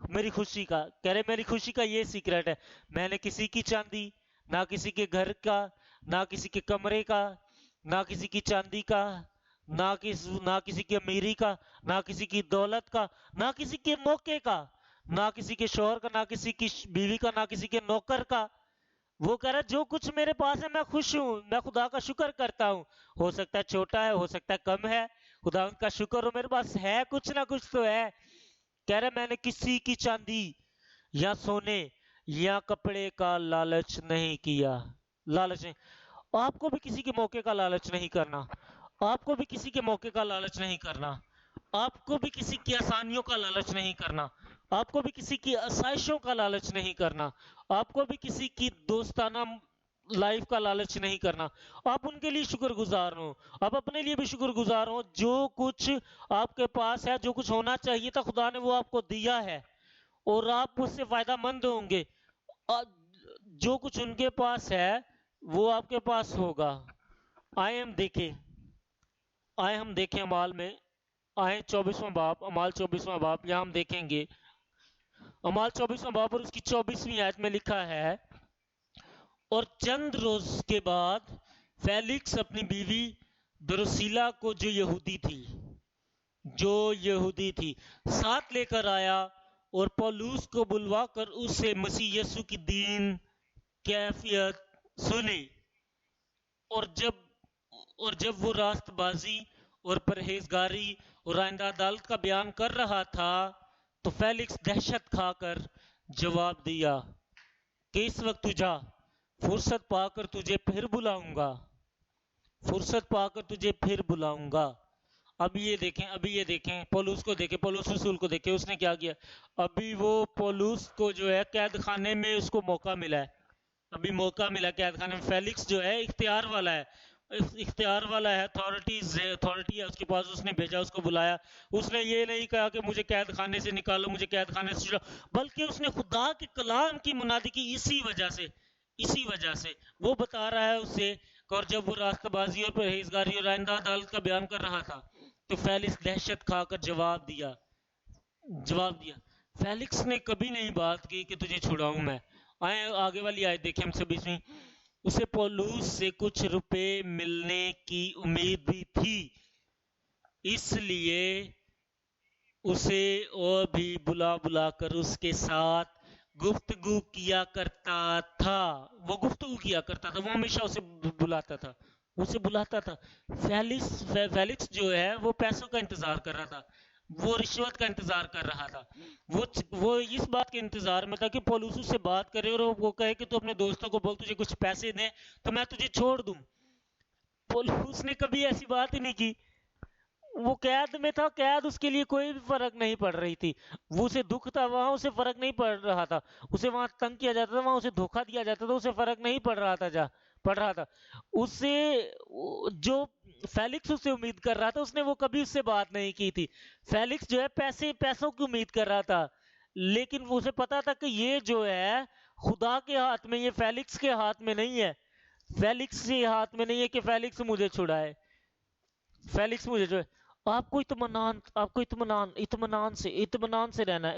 میری خوشی کا، کہہ رہے میری خوشی کا یہ سیکرٹ ہے، میں نے کسی کی چاندی، نہ کسی کے گھر کا، نہ کسی کے کمرے کا، نہ کسی کی چاندی کا، نہ کسی کی امیری کا، نہ کسی کی دولت کا، نہ کسی کے موقع کا، نہ کسی کے شوہر کا، نہ کسی کی بیوی کا، نہ کسی کے نوکر کا۔ وہ کہہ رہا ہے جو کچھ میرے پاس ہے میں خوش ہوں، میں خدا کا شکر کرتا ہوں، ہو سکتا ہے چھوٹا ہے، ہو سکتا ہے کم ہے، خدا ان کا شکر ہو، میرے پاس ہے کچھ نہ کچھ تو ہے۔ کہہ رہا ہے میں نے کسی کی چاندی یا سونے یا کپڑے کا لالچ نہیں کیا، لالچ نہیں۔ آپ کو بھی کسی کے موقع کا لالچ نہیں کرنا، آپ کو بھی کسی کے موقع کا لالچ نہیں کرنا، آپ کو بھی کسی کی آسانیوں کا لالچ نہیں کرنا، آپ کو بھی کسی کی آسائشوں کا لالچ نہیں کرنا، آپ کو بھی کسی کی دوستانہ لائف کا لالچ نہیں کرنا۔ آپ ان کے لیے شکر گزار ہوں، آپ اپنے لیے بھی شکر گزار ہوں، جو کچھ آپ کے پاس ہے، جو کچھ ہونا چاہیے تھا خدا نے وہ آپ کو دیا ہے، اور آپ اس سے فائدہ مند ہوں گے۔ جو کچھ ان کے پاس ہے وہ آپ کے پاس ہوگا۔ آئے ہم دیکھیں اعمال میں، آئے 24واں باب، اعمال 24واں باب، یہاں ہم دیکھیں گے اعمال 24واں باب اور اس کی 24ویں آیت میں لکھا ہے، اور چند روز کے بعد فیلکس اپنی بیوی دروسیلا کو جو یہودی تھی ساتھ لے کر آیا، اور پولوس کو بلوا کر اس سے مسیح یسوع کی دین کیفیت سنی۔ اور جب وہ راست بازی اور پرہیزگاری اور آئندہ عدالت کا بیان کر رہا تھا تو فیلکس دہشت کھا کر جواب دیا کہ اس وقت تو جا، فرصت پا کر تجھے پھر بلاؤں گا، فرصت پا کر تجھے پھر بلاؤں گا۔ اب یہ دیکھیں پولوس کو دیکھیں، پولوس رسول کو دیکھیں، اس نے کیا کیا۔ ابھی وہ پولوس کو جو ہے قید خانے میں اس کو موقع ملا ہے، ابھی موقع ملا قید خانے میں۔ فیلکس جو ہے اختیار والا ہے، اتھارٹی ہے اس کے پاس، اس نے بھیجا، اس کو بلایا۔ اس نے یہ نہیں کہا کہ مجھے قید خانے سے نکالو، مجھے قید خانے سے چھڑاؤ، بلکہ اس نے خدا کے کلام کی منادی کی اسی وجہ سے وہ بتا رہا ہے اسے۔ اور جب وہ راستہ بازی اور پرہیزگاری اور آئندہ عدالت کا بیان کر رہا تھا تو فیلکس دہشت کھا کر جواب دیا۔ فیلکس نے کبھی نہیں بات کی کہ تجھے چھڑاؤں میں۔ آئیں آگے والی آیت دیکھیں ہم سب اس میں۔ اسے پولوس سے کچھ روپے ملنے کی امید بھی تھی، اس لیے اسے اور بھی بلا کر اس کے ساتھ گفتگو کیا کرتا تھا۔ وہ ہمیشہ اسے بلاتا تھا۔ فیلکس جو ہے وہ پیسوں کا انتظار کر رہا تھا، وہ رشوت کا انتظار کر رہا تھا، وہ اس بات کے انتظار میں تھا کہ پولوس سے بات کرے اور وہ کہے کہ تو اپنے دوستوں کو بول تجھے کچھ پیسے دیں تو میں تجھے چھوڑ دوں۔ پولوس نے کبھی ایسی بات ہی نہیں کی، وہ قید میں تھا، قید اس کے لیے کوئی بھی فرق نہیں پڑ رہی تھی، وہ اسے دکھ تھا وہاں، اسے فرق نہیں پڑ رہا تھا، اسے وہاں تنگ کیا جاتا تھا، وہاں اسے دھوکہ دیا جاتا تھا، اسے فرق نہیں پڑ رہا تھا اسے جو فیلکس اس سے امید کر رہا تھا اس نے وہ کبھی اس سے بات نہیں کی تھی۔ فیلکس جو ہے پیسوں کی امید کر رہا تھا، لیکن اسے پتا تھا کہ یہ جو ہے خدا کے ہاتھ میں، یہ فیلکس کے ہاتھ میں نہیں ہے، فیلکس کے ہاتھ میں نہیں ہے کہ فیلکس مجھے چھڑائے، فیلکس مجھے جو ہے۔ آپ کو اطمینان سے رہنا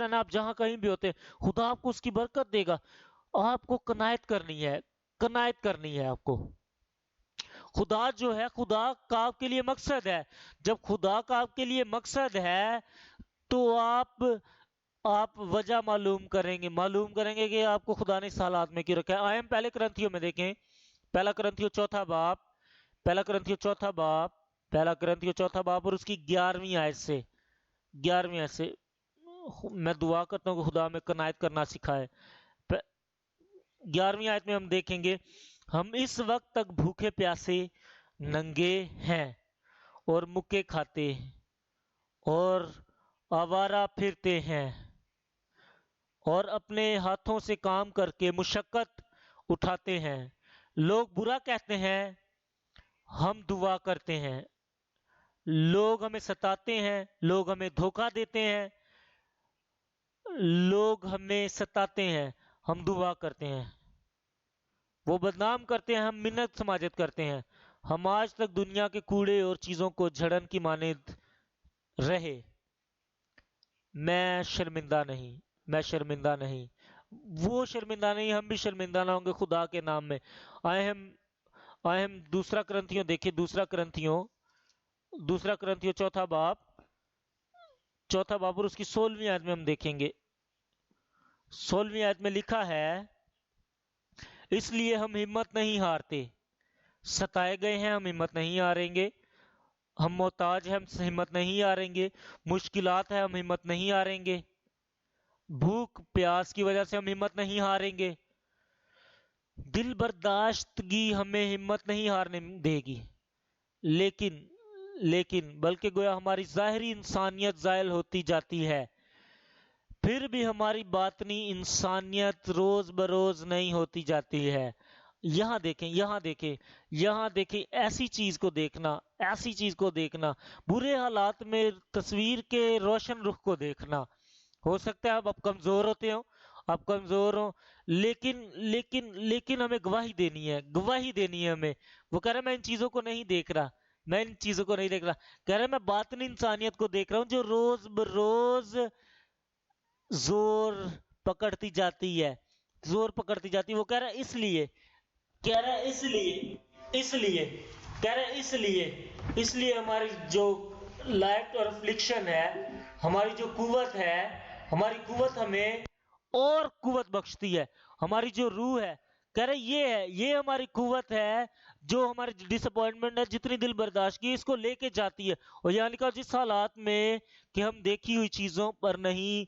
ہے، آپ جہاں کہیں بھی ہوتے ہیں خدا آپ کو اس کی برکت دے گا۔ آپ کو قناعت کرنی ہے آپ کو۔ خدا جو ہے، خدا کا آپ کے لیے مقصد ہے، جب خدا کا آپ کے لیے مقصد ہے تو آپ وجہ معلوم کریں گے کہ آپ کو خدا نے اس حالات میں کیوں رکھا ہے۔ آئے ہم پہلے کرنتھیوں میں دیکھیں، پہلا کرنتھیوں چوتھا باب اور اس کی 11ویں آیت سے میں دعا کرتا ہوں کہ خدا میں قناعت کرنا سکھائے۔ 11ویں آیت میں ہم دیکھیں گے، ہم اس وقت تک بھوکے پیاسے، ننگے ہیں اور مکے کھاتے اور آوارہ پھرتے ہیں، اور اپنے ہاتھوں سے کام کر کے مشقت اٹھاتے ہیں۔ لوگ برا کہتے ہیں، ہم دعا کرتے ہیں۔ لوگ ہمیں ستاتے ہیں، لوگ ہمیں دھوکہ دیتے ہیں، ہم دعا کرتے ہیں۔ وہ بدنام کرتے ہیں، ہم منت سماجت کرتے ہیں۔ ہم آج تک دنیا کے کوڑے اور چیزوں کو جھڑن کی مانند رہے۔ میں شرمندہ نہیں، میں شرمندہ نہیں، وہ شرمندہ نہیں، ہم بھی شرمندہ نہ ہوں گے خدا کے نام میں۔ آئے ہم دوسرا کرنتھیوں دیکھیں، دوسرا کرنتھیوں چوتھا باب اور اس کی 16ویں آیت میں ہم دیکھیں گے۔ 16ویں آیت میں لکھا ہے، اس لیے ہم ہمت نہیں ہارتے، ستائے گئے ہیں ہم ہمت نہیں ہاریں گے، ہم محتاج ہیں ہم ہمت نہیں ہاریں گے، مشکلات ہے ہم ہمت نہیں ہاریں گے، بھوک پیاس کی وجہ سے ہم ہمت نہیں ہاریں گے، دل برداشتگی ہمیں ہمت نہیں ہارنے دے گی، لیکن بلکہ گویا ہماری ظاہری انسانیت زائل ہوتی جاتی ہے، پھر بھی ہماری باطنی انسانیت روز بروز نہیں ہوتی جاتی ہے۔ یہاں دیکھیں ایسی چیز کو دیکھنا، برے حالات میں تصویر کے روشن رخ کو دیکھنا۔ ہو سکتا ہے آپ کمزور ہوتے ہو، آپ کمزور ہو، لیکن ہمیں گواہی دینی ہے ہمیں۔ وہ کہہ رہا ہے میں ان چیزوں کو نہیں دیکھ رہا، کہہ رہا ہے میں باطنی انسانیت کو دیکھ رہا ہوں جو روز بروز زور پکڑتی جاتی ہے۔ وہ کہہ رہا ہے اس لیے ہماری جو لائٹ اور افلکشن ہے، ہماری جو قوت ہے، ہماری قوت ہمیں اور قوت بخشتی ہے، ہماری جو روح ہے، کہہ رہے یہ ہماری قوت ہے جو ہماری ڈس اپوائنٹمنٹ ہے، جتنی دل برداشت کی اس کو لے کے جاتی ہے۔ اور یہاں لکھا جس حالات میں کہ ہم دیکھی ہوئی چیزوں پر نہیں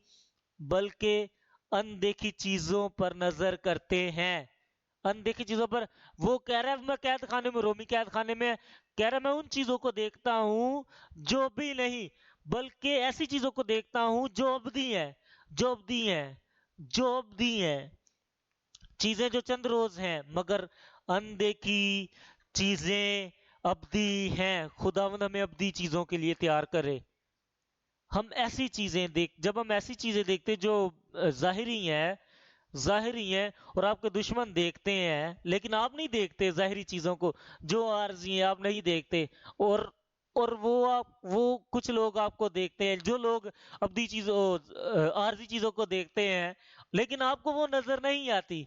بلکہ اندیکھی چیزوں پر نظر کرتے ہیں، اندیکھی چیزوں پر۔ وہ کہہ رہا ہے میں قید خانے میں، رومی قید خانے میں کہہ رہا ہے میں ان چیزوں کو دیکھتا ہوں جو بھی نہیں بلکہ ایسی چیزوں کو دیکھتا ہوں جو ابدی ہیں، چیزیں جو چند روز ہیں، مگر اندیکھی چیزیں ابدی ہیں۔ خداوند ہمیں ابدی چیزوں کے لیے تیار کرے۔ جب ہم ایسی چیزیں دیکھتے جو ظاہری ہیں اور آپ کے دشمن دیکھتے ہیں، لیکن آپ نہیں دیکھتے ظاہری چیزوں کو جو عارضی ہیں، آپ نہیں دیکھتے، اور وہ کچھ لوگ آپ کو دیکھتے ہیں، جو لوگ ابدی چیزوں عارضی چیزوں کو دیکھتے ہیں، لیکن آپ کو وہ نظر نہیں آتی،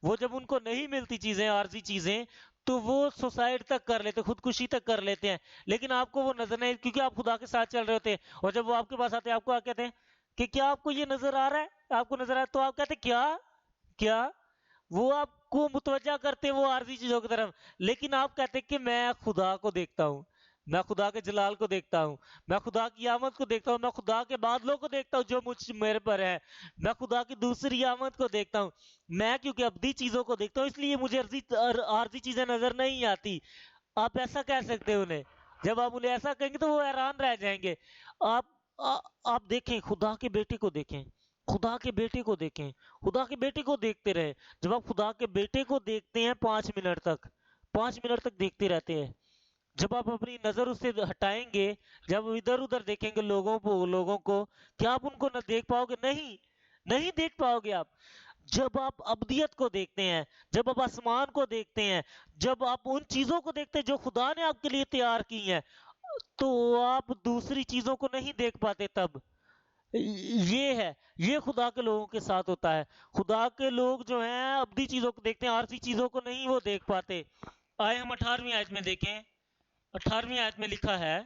وہ جب ان کو نہیں ملتی چیزیں، عارضی چیزیں، تو وہ سوسائڈ تک کر لیتے، خودکشی تک کر لیتے ہیں، لیکن آپ کو وہ نظر نہیں، کیونکہ آپ خدا کے ساتھ چل رہے ہوتے ہیں۔ اور جب وہ آپ کے پاس آتے ہیں، آپ کو کہتے ہیں کہ کیا آپ کو یہ نظر آ رہا ہے، آپ کو نظر آ رہا ہے، تو آپ کہتے ہیں کیا وہ آپ کو متوجہ کرتے ہیں وہ عارضی چیزوں کی طرف، لیکن آپ کہتے ہیں کہ میں خدا کو دیکھتا ہوں، میں خدا کے جلال کو دیکھتا ہوں، میں خدا کی آمد کو دیکھتا ہوں، میں خدا کے بادلوں کو دیکھتا ہوں جو میرے پر ہے، میں خدا کی دوسری آمد کو دیکھتا ہوں۔ میں کیونکہ ابدی چیزوں کو دیکھتا ہوں، اس لیے مجھے عارضی چیزیں نظر نہیں آتی۔ آپ ایسا کہہ سکتے ہیں انہیں، جب آپ انہیں ایسا کہیں گے تو وہ حیران رہ جائیں گے۔ آپ دیکھیں خدا کے بیٹے کو دیکھیں، خدا کے بیٹے کو دیکھتے رہے۔ جب آپ خدا کے بیٹے کو دیکھتے ہیں 5 منٹ تک دیکھتے رہتے ہیں، جب آپ اپنی نظر اس سے ہٹائیں گے، جب ادھر ادھر دیکھیں گے لوگوں کو، کیا آپ ان کو نہ دیکھ پاؤ گے؟ نہیں دیکھ پاؤ گے آپ۔ جب آپ ابدیت کو دیکھتے ہیں، جب آپ آسمان کو دیکھتے ہیں، جب آپ ان چیزوں کو دیکھتے ہیں جو خدا نے آپ کے لیے تیار کی ہیں، تو آپ دوسری چیزوں کو نہیں دیکھ پاتے۔ تب یہ خدا کے لوگوں کے ساتھ ہوتا ہے۔ خدا کے لوگ جو ہیں ابدی چیزوں کو دیکھتے ہیں، عارضی چیزوں کو نہیں وہ دیکھ پاتے۔ آئے ہم 18ویں آیت میں دیکھیں، 18ویں آیت میں لکھا ہے،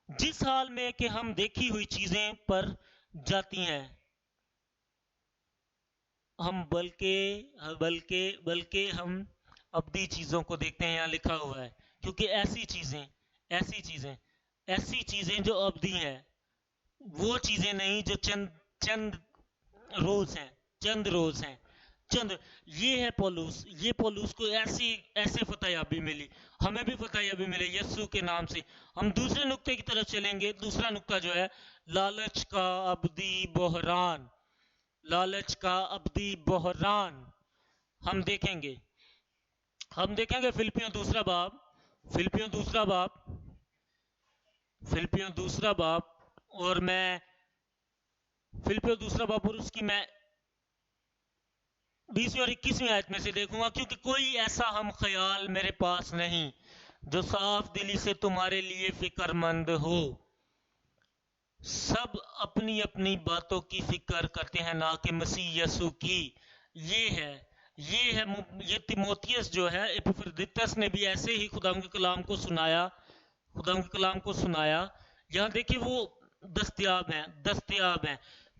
جس حال میں کہ ہم دیکھی ہوئی چیزیں پر جاتی ہیں، ہم بلکہ ہم ابدی چیزوں کو دیکھتے ہیں۔ یہاں لکھا ہوا ہے کیونکہ ایسی چیزیں جو ابدی ہیں، وہ چیزیں نہیں جو چند روز ہیں۔ یہ ہے پولوس کو ایسے فتح یابی ملی، ہمیں بھی فتح یابی ملے یسوع کے نام سے۔ ہم دوسرے نقطے کی طرف چلیں گے۔ دوسرا نقطہ جو ہے لالچ کا ابدی بحران ہم دیکھیں گے فلپیوں دوسرا باب اور میں فلپیوں دوسرا باب اور اس کی میں 20ویں اور 21ویں آیت میں سے دیکھوں گا، کیونکہ کوئی ایسا ہم خیال میرے پاس نہیں جو صاف دلی سے تمہارے لیے فکر مند ہو. سب اپنی اپنی باتوں کی فکر کرتے ہیں، نہ کہ مسیح یسوع کی. یہ تیموتھیوس جو ہے، ایپیفرودیٹس نے بھی ایسے ہی خدا کے کلام کو سنایا. یہاں دیکھیں وہ دستیاب ہیں.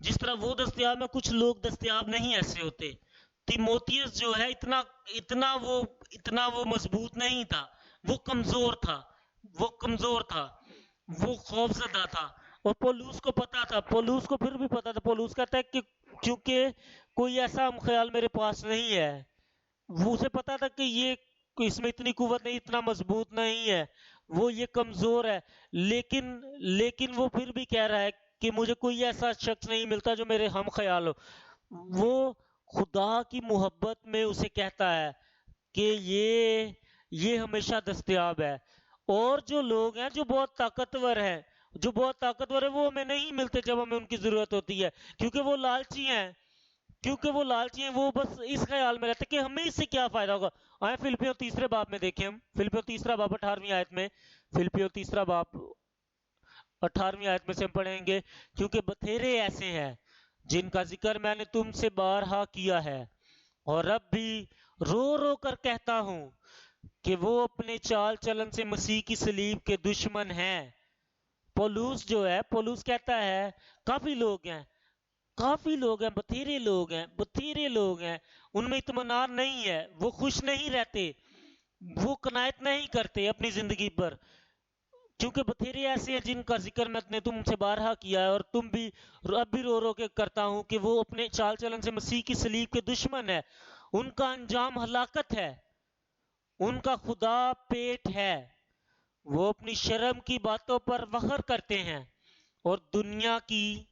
جس طرح وہ دستیاب ہیں، کچھ لوگ دستیاب نہیں ایسے ہوتے. تیموتھیوس جو ہے اتنا وہ مضبوط نہیں تھا، وہ کمزور تھا، وہ خوف زدہ تھا. اور پولوس کو پتا تھا، پولوس کو پھر بھی پتا تھا. پولوس کہتا ہے کہ کیونکہ کوئی ایسا خیال میرے پاس نہیں ہے. وہ اسے پتا تھا کہ اس میں اتنی قوت نہیں، اتنا مضبوط نہیں ہے، وہ یہ کمزور ہے. لیکن وہ پھر بھی کہہ رہا ہے کہ مجھے کوئی ایسا شخص نہیں ملتا جو میرے ہم خیال ہو. وہ خدا کی محبت میں اسے کہتا ہے کہ یہ ہمیشہ دستیاب ہے. اور جو لوگ ہیں جو بہت طاقتور ہیں وہ ہمیں نہیں ملتے جب ہمیں ان کی ضرورت ہوتی ہے، کیونکہ وہ لالچی ہیں. وہ بس اس خیال میں رہتے کہ ہمیں اس سے کیا فائدہ ہوگا. آئیں فلپیوں تیسرے باب میں دیکھیں. ہم فلپیوں تیسرا باب 18ویں آیت میں، فلپیوں تیسرا باب 18ویں آیت میں سے ہم پڑھیں گے. کیونکہ بتھیرے ایسے ہیں جن کا ذکر میں نے تم سے بارہا کیا ہے، اور اب بھی رو رو کر کہتا ہوں کہ وہ اپنے چال چلن سے مسیح کی صلیب کے دشمن ہیں. پولوس کہتا ہے کافی لوگ ہیں، بتھیرے لوگ ہیں، ان میں اطمینان نہیں ہے، وہ خوش نہیں رہتے، وہ قناعت نہیں کرتے اپنی زندگی پر. کیونکہ بتھیرے ایسے ہیں جن کا ذکر میں نے تم سے بارہا کیا ہے، اور اب بھی رو رو کے کرتا ہوں کہ وہ اپنے چال چلن سے مسیح کی صلیب کے دشمن ہے. ان کا انجام ہلاکت ہے، ان کا خدا پیٹ ہے. وہ اپنی شرم کی باتوں پر فخر کرتے ہیں اور دنیا کی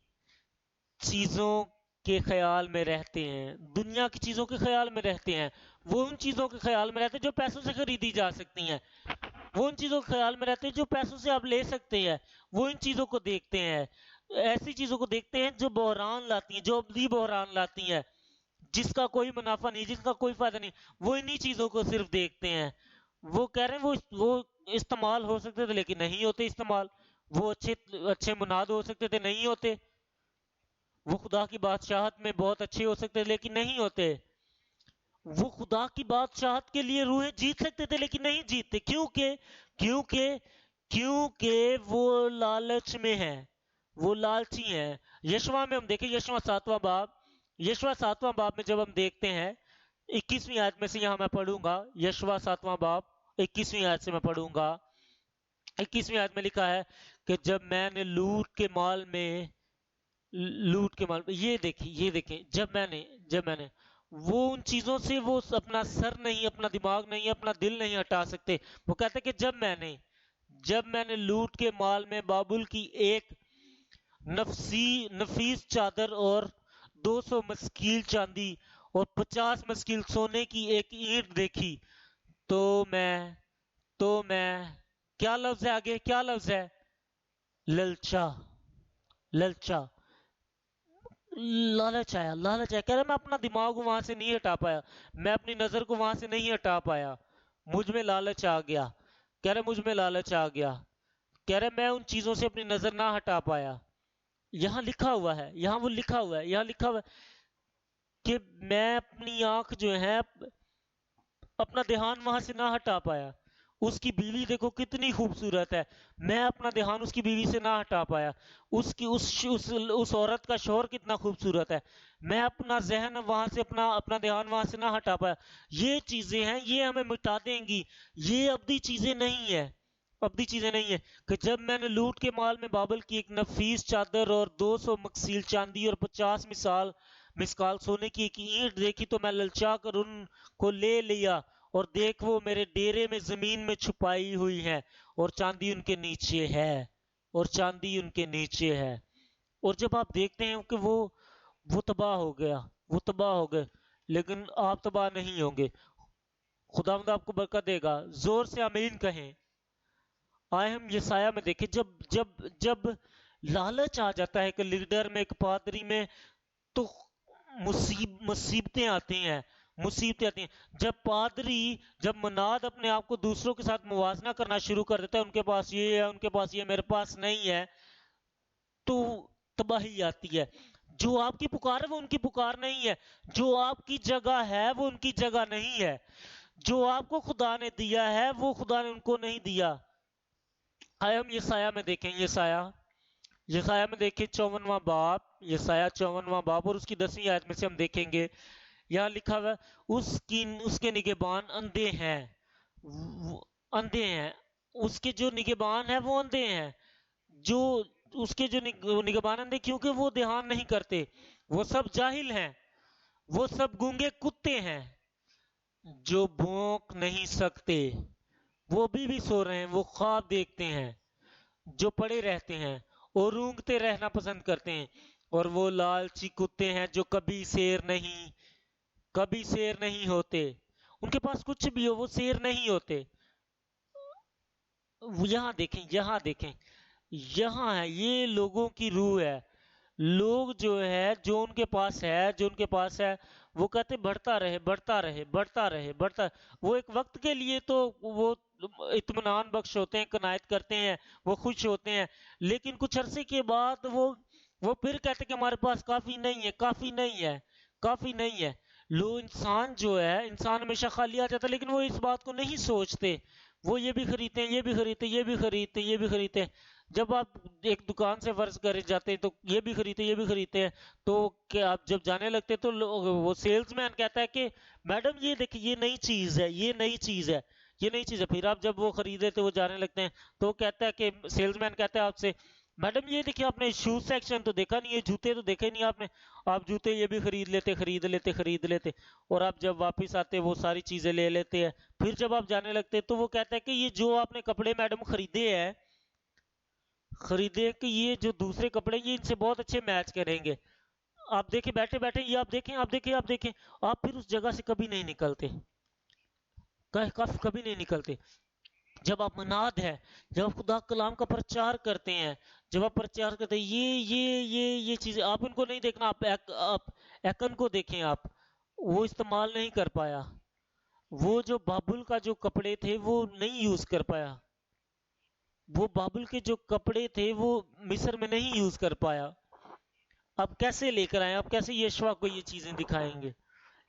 چیزوں کے خیال میں رہتے ہیں. وہ ان چیزوں کے خیال میں رہتے ہیں جو پیسوں سے خریدی جا سکتی ہیں. وہ ان چیزوں کے خیال میں رہتے ہیں جو پیسوں سے آپ لے سکتے ہیں. وہ ان چیزوں کو دیکھتے ہیں، ایسی چیزوں کو دیکھتے ہیں جو بحران لاتی ہیں، جو ابدی بحران لاتی ہیں، جس کا کوئی منافع نہیں، جس کا کوئی فائدہ نہیں. وہ انہی چیزوں کو صرف دیکھتے ہیں. وہ کہہ رہے ہیں وہ استعمال ہو سکتے تھے لیکن نہیں ہوتے استعمال. وہ اچھے مناد ہو سکتے تھے، نہیں ہوتے. وہ خدا کی بادشاہت میں بہت اچھے ہو سکتے تھے لیکن نہیں ہوتے. وہ خدا کی بادشاہت کے لیے روحیں جیت سکتے تھے لیکن نہیں جیتتے. کیونکہ وہ لالچ میں ہیں، وہ لالچی ہیں. یشوع میں ہم دیکھیں، یشوع 7واں باب میں جب ہم دیکھتے ہیں 21ویں آیت میں سے یہاں میں پڑھوں گا. یشوع 7واں باب 21ویں آیت سے میں پڑھوں گا. 21ویں آیت میں لکھا ہے کہ جب میں نے لوٹ کے مال میں یہ دیکھیں جب میں نے وہ ان چیزوں سے وہ اپنا سر نہیں، اپنا دماغ نہیں، اپنا دل نہیں ہٹا سکتے. وہ کہتے کہ جب میں نے لوٹ کے مال میں بابل کی ایک نفیس چادر اور 200 مسکیل چاندی اور 50 مسکیل سونے کی ایک اینٹ دیکھی تو میں کیا لفظ ہے آگے؟ کیا لفظ ہے؟ للچا. لالچ آیا. کہہ رہے میں اپنا دماغ وہاں سے نہیں ہٹا پایا، میں اپنی نظر کو وہاں سے نہیں ہٹا پایا، مجھ میں لالچ آ گیا. کہہ رہے میں ان چیزوں سے اپنی نظر نہ ہٹا پایا. یہاں لکھا ہوا ہے کہ میں اپنی آنکھ جو ہے اپنا دھیان وہاں سے نہ ہٹا پایا. اس کی بیوی دیکھو کتنی خوبصورت ہے، میں اپنا دھیان اس کی بیوی سے نہ ہٹا پایا. اس عورت کا شوہر کتنا خوبصورت ہے، میں اپنا ذہن وہاں سے اپنا دھیان وہاں سے نہ ہٹا پایا. یہ چیزیں ہیں، یہ ہمیں مٹا دیں گی. یہ ابدی چیزیں نہیں ہیں کہ جب میں نے لوٹ کے مال میں بابل کی ایک نفیس چادر اور 200 مکسیل چاندی اور 50 مسکال سونے کی ایک اینٹ دیکھی تو میں للچا کر ان کو لے لیا، اور دیکھ وہ میرے ڈیرے میں زمین میں چھپائی ہوئی ہے، اور چاندی ان کے نیچے ہے. اور جب آپ دیکھتے ہیں کہ وہ تباہ ہو گئے، لیکن آپ تباہ نہیں ہوں گے. خداوند آپ کو برکت دے گا. زور سے آمین کہیں. آئے ہم یسایہ میں دیکھیں، جب لالچ آ جاتا ہے ایک لیڈر میں، ایک پادری میں، تو مصیبتیں آتی ہیں. مصیبتیں آتی ہیں. جب پادری جب مناد اپنے آپ کو دوسروں کے ساتھ موازنہ کرنا شروع کر دیتا ہے، ان کے پاس یہ ہے، ان کے پاس یہ، میرے پاس نہیں ہے، تو تباہی آتی ہے. جو آپ کی پکار ہے وہ ان کی پکار نہیں ہے، جو آپ کی جگہ ہے وہ ان کی جگہ نہیں ہے، جو آپ کو خدا نے دیا ہے وہ خدا نے ان کو نہیں دیا. آئے ہم یسایہ میں دیکھیں، یسایہ میں دیکھیں 54واں باب، یسایہ 54واں باب اور اس کی 10ویں آیت میں سے ہم دیکھیں گے. یہاں لکھا ہوا ہے اس کے نگہبان اندھے ہیں، اندھے ہیں. اس کے جو نگہبان ہیں وہ اندھے ہیں، جو اس کے جو نگہبان اندھے، کیونکہ وہ دھیان نہیں کرتے، وہ سب جاہل ہیں، وہ سب گونگے کتے ہیں جو بھونک نہیں سکتے. وہ بھی سو رہے ہیں، وہ خواب دیکھتے ہیں، جو پڑے رہتے ہیں اور اونگتے رہنا پسند کرتے ہیں. اور وہ لالچی کتے ہیں جو کبھی سیر نہیں ہوتے. ان کے پاس کچھ بھی ہو وہ سیر نہیں ہوتے. یہاں دیکھیں، یہاں ہے، یہ لوگوں کی روح ہے. لوگ جو ان کے پاس ہے وہ کہتے بڑھتا رہے. وہ ایک وقت کے لیے تو وہ اطمینان بخش ہوتے ہیں، قناعت کرتے ہیں، وہ خوش ہوتے ہیں، لیکن کچھ عرصے کے بعد وہ پھر کہتے کہ ہمارے پاس کافی نہیں ہے. انسان ہمیشہ خالی آ جاتا ہے، لیکن وہ اس بات کو نہیں سوچتے. وہ یہ بھی خریدتے ہیں، یہ بھی خریدتے ہیں. جب آپ ایک دکان سے فرض کرے جاتے ہیں تو یہ بھی خریدتے ہیں، تو کہ آپ جب جانے لگتے تو وہ سیلز مین کہتا ہے کہ میڈم یہ دیکھیں، یہ نئی چیز ہے. پھر آپ جب وہ خریدے تو وہ جانے لگتے ہیں تو کہتا ہے کہ سیلز مین کہتا ہے آپ سے، میڈم یہ دیکھیں آپ نے شوز سیکشن تو دیکھا نہیں ہے، جوتے تو دیکھے نہیں آپ نے، آپ جوتے یہ بھی خرید لیتے اور آپ جب واپس آتے وہ ساری چیزیں لے لیتے ہیں. پھر جب آپ جانے لگتے تو وہ کہتا ہے کہ یہ جو آپ نے کپڑے میڈم خریدے کہ یہ جو دوسرے کپڑے یہ ان سے بہت اچھے میچ کریں گے. آپ دیکھیں بیٹھے یہ آپ دیکھیں آپ پھر اس جگہ سے کبھی نہیں نکلتے. جب آپ مناد ہے، جب آپ خدا کلام کا پرچار کرتے ہیں، یہ چیزیں آپ ان کو نہیں دیکھنا. آپ ایکن کو دیکھیں، آپ وہ استعمال نہیں کر پایا. وہ جو بابل کا جو کپڑے تھے وہ نہیں یوز کر پایا. وہ بابل کے جو کپڑے تھے وہ مصر میں نہیں یوز کر پایا. اب کیسے لے کر آئیں؟ اب کیسے یشوع کو یہ چیزیں دکھائیں گے؟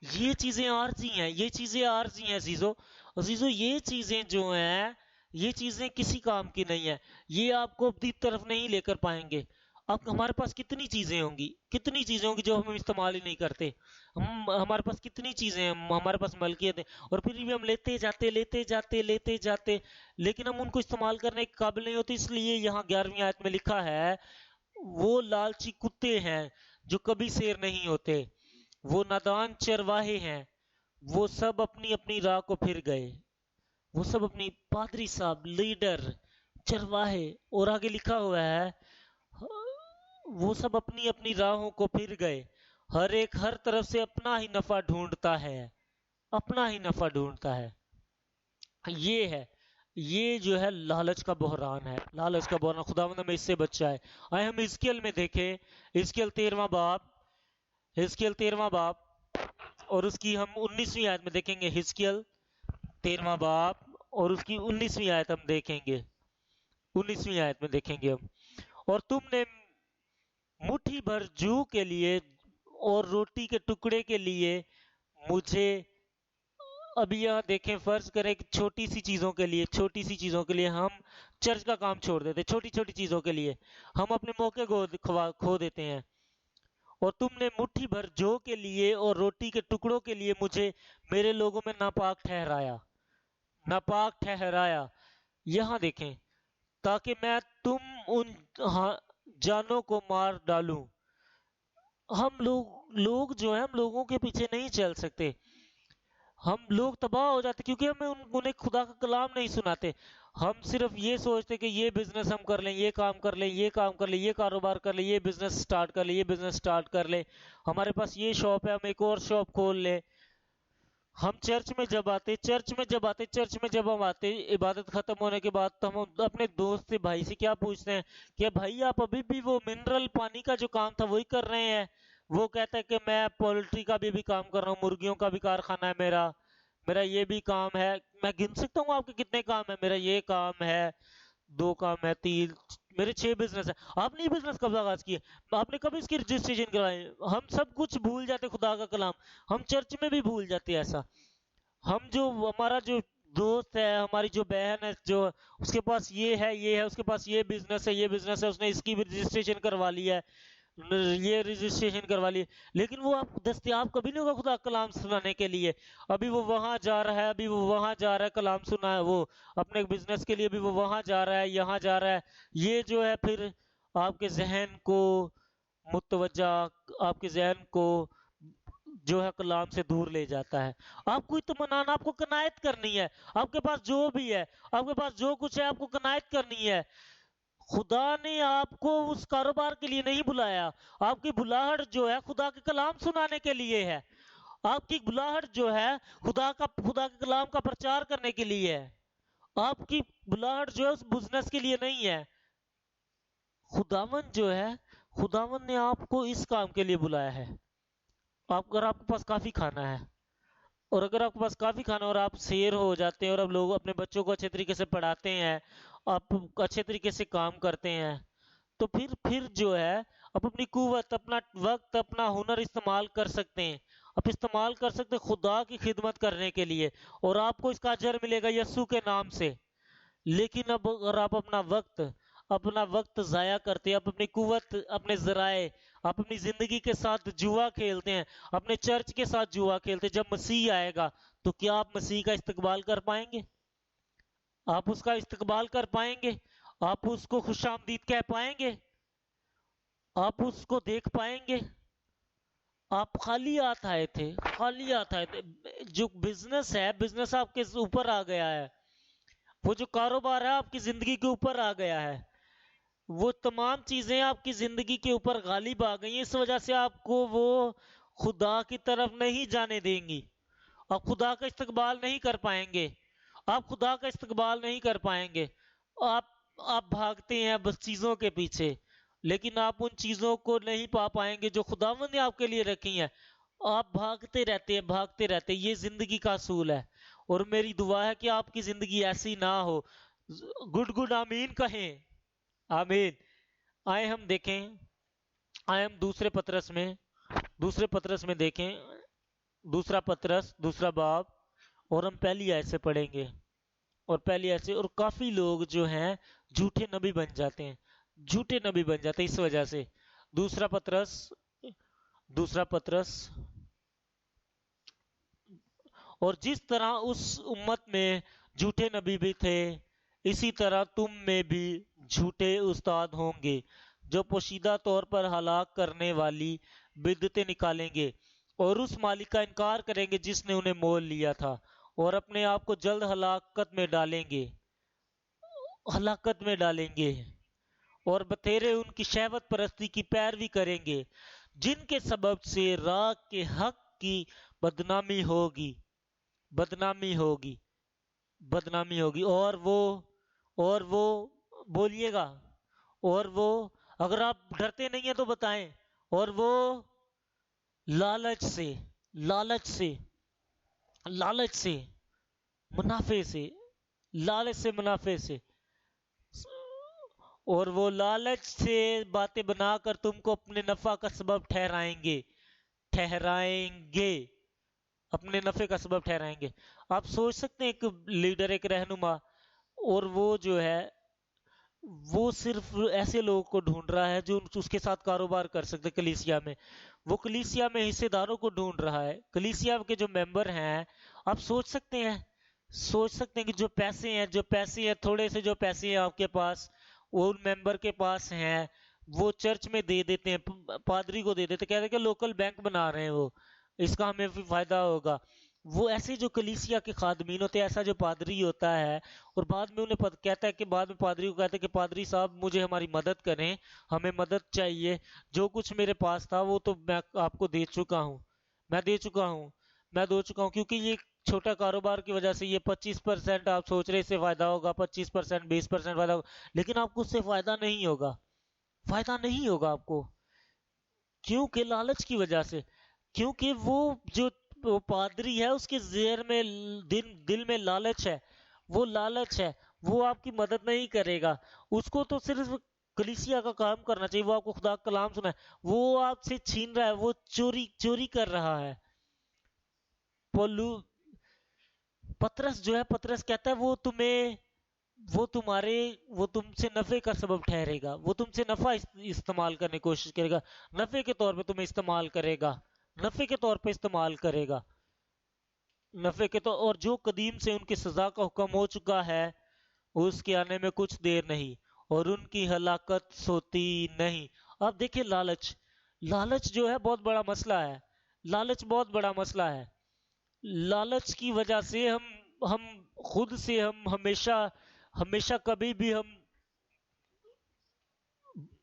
یہ چیزیں عارضی ہیں عزیزو. یہ چیزیں جو ہیں یہ چیزیں کسی کام کی نہیں ہیں. یہ آپ کو اپنی طرف نہیں لے کر پائیں گے. اب ہمارے پاس کتنی چیزیں ہوں گی جو ہم استعمال ہی نہیں کرتے. ہمارے پاس کتنی چیزیں ہیں، ہمارے پاس ملکیت ہے، اور پھر بھی ہم لیتے جاتے لیکن ہم ان کو استعمال کرنے کے قابل نہیں ہوتے. اس لیے یہاں 11ویں آیت میں لکھا ہے وہ لالچی کتے ہیں جو کبھی سیر نہیں ہوتے، وہ نادان چرواہے ہیں، وہ سب اپنی راہ کو پھر گئے. وہ سب اپنی پادری صاحب، لیڈر، چرواہے، اور آگے لکھا ہوا ہے وہ سب اپنی راہوں کو پھر گئے. ہر ایک ہر طرف سے اپنا ہی نفع ڈھونڈتا ہے. یہ جو ہے لالچ کا بحران ہے. خداوند ہمیں اس سے بچائے. آئے ہم حزقیل میں دیکھیں، حزقیل 13واں باب اور اس کی ہم 19ویں آیت میں دیکھیں گے. حزقیل 13واں باب اور اس کی 19ویں آیت ہم دیکھیں گے. 19ویں آیت میں دیکھیں گے ہم، اور تم نے مٹھی بھر جو کے لیے اور روٹی کے ٹکڑے کے لیے مجھے. ابھی یہاں دیکھیں، فرض کریں کہ چھوٹی سی چیزوں کے لیے ہم چرچ کا کام چھوڑ دیتے. چھوٹی چیزوں کے لیے ہم اپنے موقع کو کھو دیتے ہیں. اور تم نے مٹھی بھر جو کے لیے اور روٹی کے ٹکڑوں کے لیے مجھے میرے لوگوں میں ناپاک ٹھہرایا. یہاں دیکھیں، تاکہ میں تم ان جانوں کو مار ڈالوں. ہم لوگ جو ہیں، ہم لوگوں کے پیچھے نہیں چل سکتے. ہم لوگ تباہ ہو جاتے کیونکہ ہمیں انہیں خدا کا کلام نہیں سناتے. ہم صرف یہ سوچتے کہ یہ بزنس ہم کر لیں، یہ کام کر لیں، یہ کاروبار کر لیں، یہ بزنس سٹارٹ کر لیں. ہمارے پاس یہ شاپ ہے، ہم ایک اور شاپ کھول لیں. ہم چرچ میں جب ہم آتے عبادت ختم ہونے کے بعد تو ہم اپنے دوست سے، بھائی سے کیا پوچھتے ہیں کہ بھائی آپ ابھی بھی وہ منرل پانی کا جو کام تھا وہی کر رہے ہیں؟ وہ کہتا ہے کہ میں پولٹری کا بھی کام کر رہا ہوں، مرغیوں کا بھی کارخانہ ہے میرا، میرا یہ بھی کام ہے. میں گن سکتا ہوں آپ کے کتنے کام ہے؟ میرا یہ کام ہے، 2 کام ہے، 3، میرے 6 بزنس ہے. آپ نے یہ بزنس کب آغاز کیے؟ آپ نے کب اس کی رجسٹریشن کروائی؟ ہم سب کچھ بھول جاتے خدا کا کلام، ہم چرچ میں بھی بھول جاتے ایسا. ہم جو ہمارا جو دوست ہے، ہماری جو بہن ہے، جو اس کے پاس یہ ہے، یہ ہے، اس کے پاس یہ بزنس ہے، یہ بزنس ہے، اس نے اس کی بھی رجسٹریشن کروا لی ہے، یہ رجسٹریشن کروا لی، لیکن وہ آپ دستیاب کبھی نہیں ہوگا خدا کلام سنانے کے لیے. ابھی وہ وہاں جا رہا ہے، ابھی وہ وہاں جا رہا ہے کلام سنا ہے، وہ اپنے بزنس کے لیے بھی وہ وہاں جا رہا ہے، یہاں جا رہا ہے. یہ جو ہے پھر آپ کے ذہن کو متوجہ، آپ کے ذہن کو جو ہے کلام سے دور لے جاتا ہے. آپ کو اطمینان، آپ کو قناعت کرنی ہے. آپ کے پاس جو بھی ہے، آپ کے پاس جو کچھ ہے، آپ کو قناعت کرنی ہے. خدا نے آپ کو اس کاروبار کے لیے نہیں بلایا. آپ کی بلاہٹ جو ہے خدا کے کلام سنانے کے لیے ہے. آپ کی بلاہٹ جو ہے خدا کے کلام کا پرچار کرنے کے لیے ہے. آپ کی بلاہٹ جو ہے اس بزنس کے لیے نہیں ہے. خداوند جو ہے، خداوند نے آپ کو اس کام کے لیے بلایا ہے. اگر آپ کے پاس کافی کھانا ہے، اور اگر آپ کے پاس کافی کھانا اور آپ سیر ہو جاتے ہیں، اور اب لوگ اپنے بچوں کو اچھے طریقے سے پڑھاتے ہیں، آپ اچھے طریقے سے کام کرتے ہیں، تو پھر جو ہے آپ اپنی قوت، اپنا وقت، اپنا ہنر استعمال کر سکتے ہیں. آپ استعمال کر سکتے ہیں خدا کی خدمت کرنے کے لیے، اور آپ کو اس کا اجر ملے گا یسوع کے نام سے. لیکن اب اگر آپ اپنا وقت ضائع کرتے ہیں، آپ اپنی قوت، اپنے ذرائع، آپ اپنی زندگی کے ساتھ جوا کھیلتے ہیں، اپنے چرچ کے ساتھ جوا کھیلتے ہیں، جب مسیح آئے گا تو کیا آپ مسیح کا استقبال کر پائیں گے؟ آپ اس کا استقبال کر پائیں گے؟ آپ اس کو خوش آمدید کہہ پائیں گے؟ آپ اس کو دیکھ پائیں گے؟ آپ خالی ہاتھ آئے تھے، خالی ہاتھ آئے تھے. جو بزنس ہے، بزنس آپ کے اوپر آ گیا ہے. وہ جو کاروبار ہے آپ کی زندگی کے اوپر آ گیا ہے. وہ تمام چیزیں آپ کی زندگی کے اوپر غالب آ گئی ہیں. اس وجہ سے آپ کو وہ خدا کی طرف نہیں جانے دیں گی. آپ خدا کا استقبال نہیں کر پائیں گے. آپ خدا کا استقبال نہیں کر پائیں گے. آپ آپ بھاگتے ہیں بس چیزوں کے پیچھے، لیکن آپ ان چیزوں کو نہیں پا پائیں گے جو خداوند نے آپ کے لیے رکھی ہیں. آپ بھاگتے رہتے ہیں، بھاگتے رہتے ہیں. یہ زندگی کا اصول ہے، اور میری دعا ہے کہ آپ کی زندگی ایسی نہ ہو. گڈ گڈ آمین کہیں. آمین. آئے ہم دیکھیں، آئے ہم دوسرے پترس میں دیکھیں. دوسرا پترس، دوسرا باب، اور ہم پہلی آیت سے پڑھیں گے. اور پہلی آیت سے، اور کافی لوگ جو ہیں جھوٹے نبی بن جاتے ہیں، جھوٹے نبی بن جاتے ہیں اس وجہ سے. دوسرا پترس. اور جس طرح اس امت میں جھوٹے نبی بھی تھے، اسی طرح تم میں بھی جھوٹے استاد ہوں گے، جو پوشیدہ طور پر ہلاک کرنے والی بدعتیں نکالیں گے، اور اس مالک کا انکار کریں گے جس نے انہیں مول لیا تھا، اور اپنے آپ کو جلد ہلاکت میں ڈالیں گے. اور بتھیرے ان کی شہوت پرستی کی پیروی کریں گے، جن کے سبب سے راہ کے حق کی بدنامی ہوگی. اور وہ بولیے گا. اور وہ، اگر آپ ڈرتے نہیں ہیں تو بتائیں. اور وہ لالچ سے منافع سے، اور وہ لالچ سے باتیں بنا کر تم کو اپنے نفع کا سبب ٹھہرائیں گے. اپنے نفع کا سبب ٹھہرائیں گے. آپ سوچ سکتے ہیں ایک لیڈر، ایک رہنما، اور وہ جو ہے وہ صرف ایسے لوگوں کو ڈھونڈ رہا ہے جو اس کے ساتھ کاروبار کر سکتے. کلیسیا میں وہ کلیسیا میں حصے داروں کو ڈھونڈ رہا ہے. کلیسیا کے جو ممبر ہیں، آپ سوچ سکتے ہیں کہ جو پیسے ہیں، تھوڑے سے جو پیسے ہیں آپ کے پاس، وہ ان ممبر کے پاس ہیں، وہ چرچ میں دے دیتے ہیں، پادری کو دے دیتے ہیں، کہتے ہیں کہ لوکل بینک بنا رہے ہیں، وہ اس کا ہمیں بھی فائدہ ہوگا. وہ ایسے جو کلیسیا کے خادمین ہوتے ہیں، ایسا جو پادری ہوتا ہے، اور بعد میں انہیں کہتا ہے کہ بعد میں پادری کو کہتا ہے کہ پادری صاحب مجھے ہماری مدد کریں، ہمیں مدد چاہیے، جو کچھ میرے پاس تھا وہ تو میں آپ کو دے چکا ہوں. کیونکہ یہ چھوٹا کاروبار کی وجہ سے یہ 25% آپ سوچ رہے اس سے فائدہ ہوگا، 25%، 20% فائدہ ہوگا، لیکن آپ کو اس سے فائدہ نہیں ہوگا آپ کو. کیونکہ لالچ کی وجہ سے، کیونکہ وہ پادری ہے اس کے ذہن میں دل میں لالچ ہے، وہ لالچ ہے، وہ آپ کی مدد نہیں کرے گا، اس کو تو صرف کلیسیا کا کام کرنا چاہیے، وہ آپ کو خدا کا کلام سنا ہے، وہ آپ سے چھین رہا ہے، وہ چوری کر رہا ہے۔ پطرس جو ہے، پطرس کہتا ہے وہ تم سے نفع کا سبب ٹھہرے گا، وہ تم سے نفع استعمال کرنے کی کوشش کرے گا، نفع کے طور پہ تمہیں استعمال کرے گا، نفع کے طور پہ استعمال کرے گا، نفع کے طور، اور جو قدیم سے ان کی سزا کا حکم ہو چکا ہے اس کے آنے میں کچھ دیر نہیں، اور ان کی ہلاکت سوتی نہیں۔ اب دیکھیں لالچ جو ہے بہت بڑا مسئلہ ہے، لالچ بہت بڑا مسئلہ ہے۔ لالچ کی وجہ سے ہم خود سے ہم ہمیشہ کبھی بھی ہم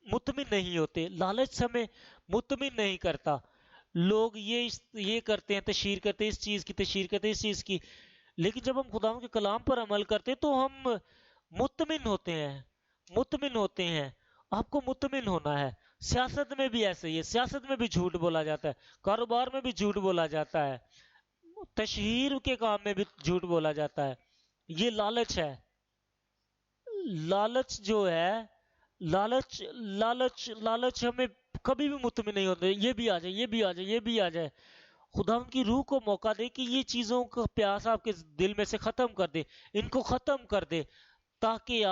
مطمئن نہیں ہوتے، لالچ ہمیں مطمئن نہیں کرتا۔ لوگ یہ کرتے ہیں، تشہیر کرتے ہیں اس چیز کی، تشہیر کرتے ہیں اس چیز کی، لیکن جب ہم خدا کے کلام پر عمل کرتے تو ہم مطمئن ہوتے ہیں، مطمئن ہوتے ہیں۔ آپ کو مطمئن ہونا ہے۔ سیاست میں بھی ایسے ہی ہے، سیاست میں بھی جھوٹ بولا جاتا ہے، کاروبار میں بھی جھوٹ بولا جاتا ہے، تشہیر کے کام میں بھی جھوٹ بولا جاتا ہے۔ یہ لالچ ہے۔ لالچ جو ہے، لالچ ہمیں کبھی بھی مطمئن نہیں ہوتے، یہ بھی آ جائے، یہ بھی آ جائے، یہ بھی آ جائے۔ خدا ان کی روح کو موقع دے کہ یہ چیزوں کا پیاس آپ کے دل میں سے ختم کر دے، ان کو ختم کر دے، تاکہ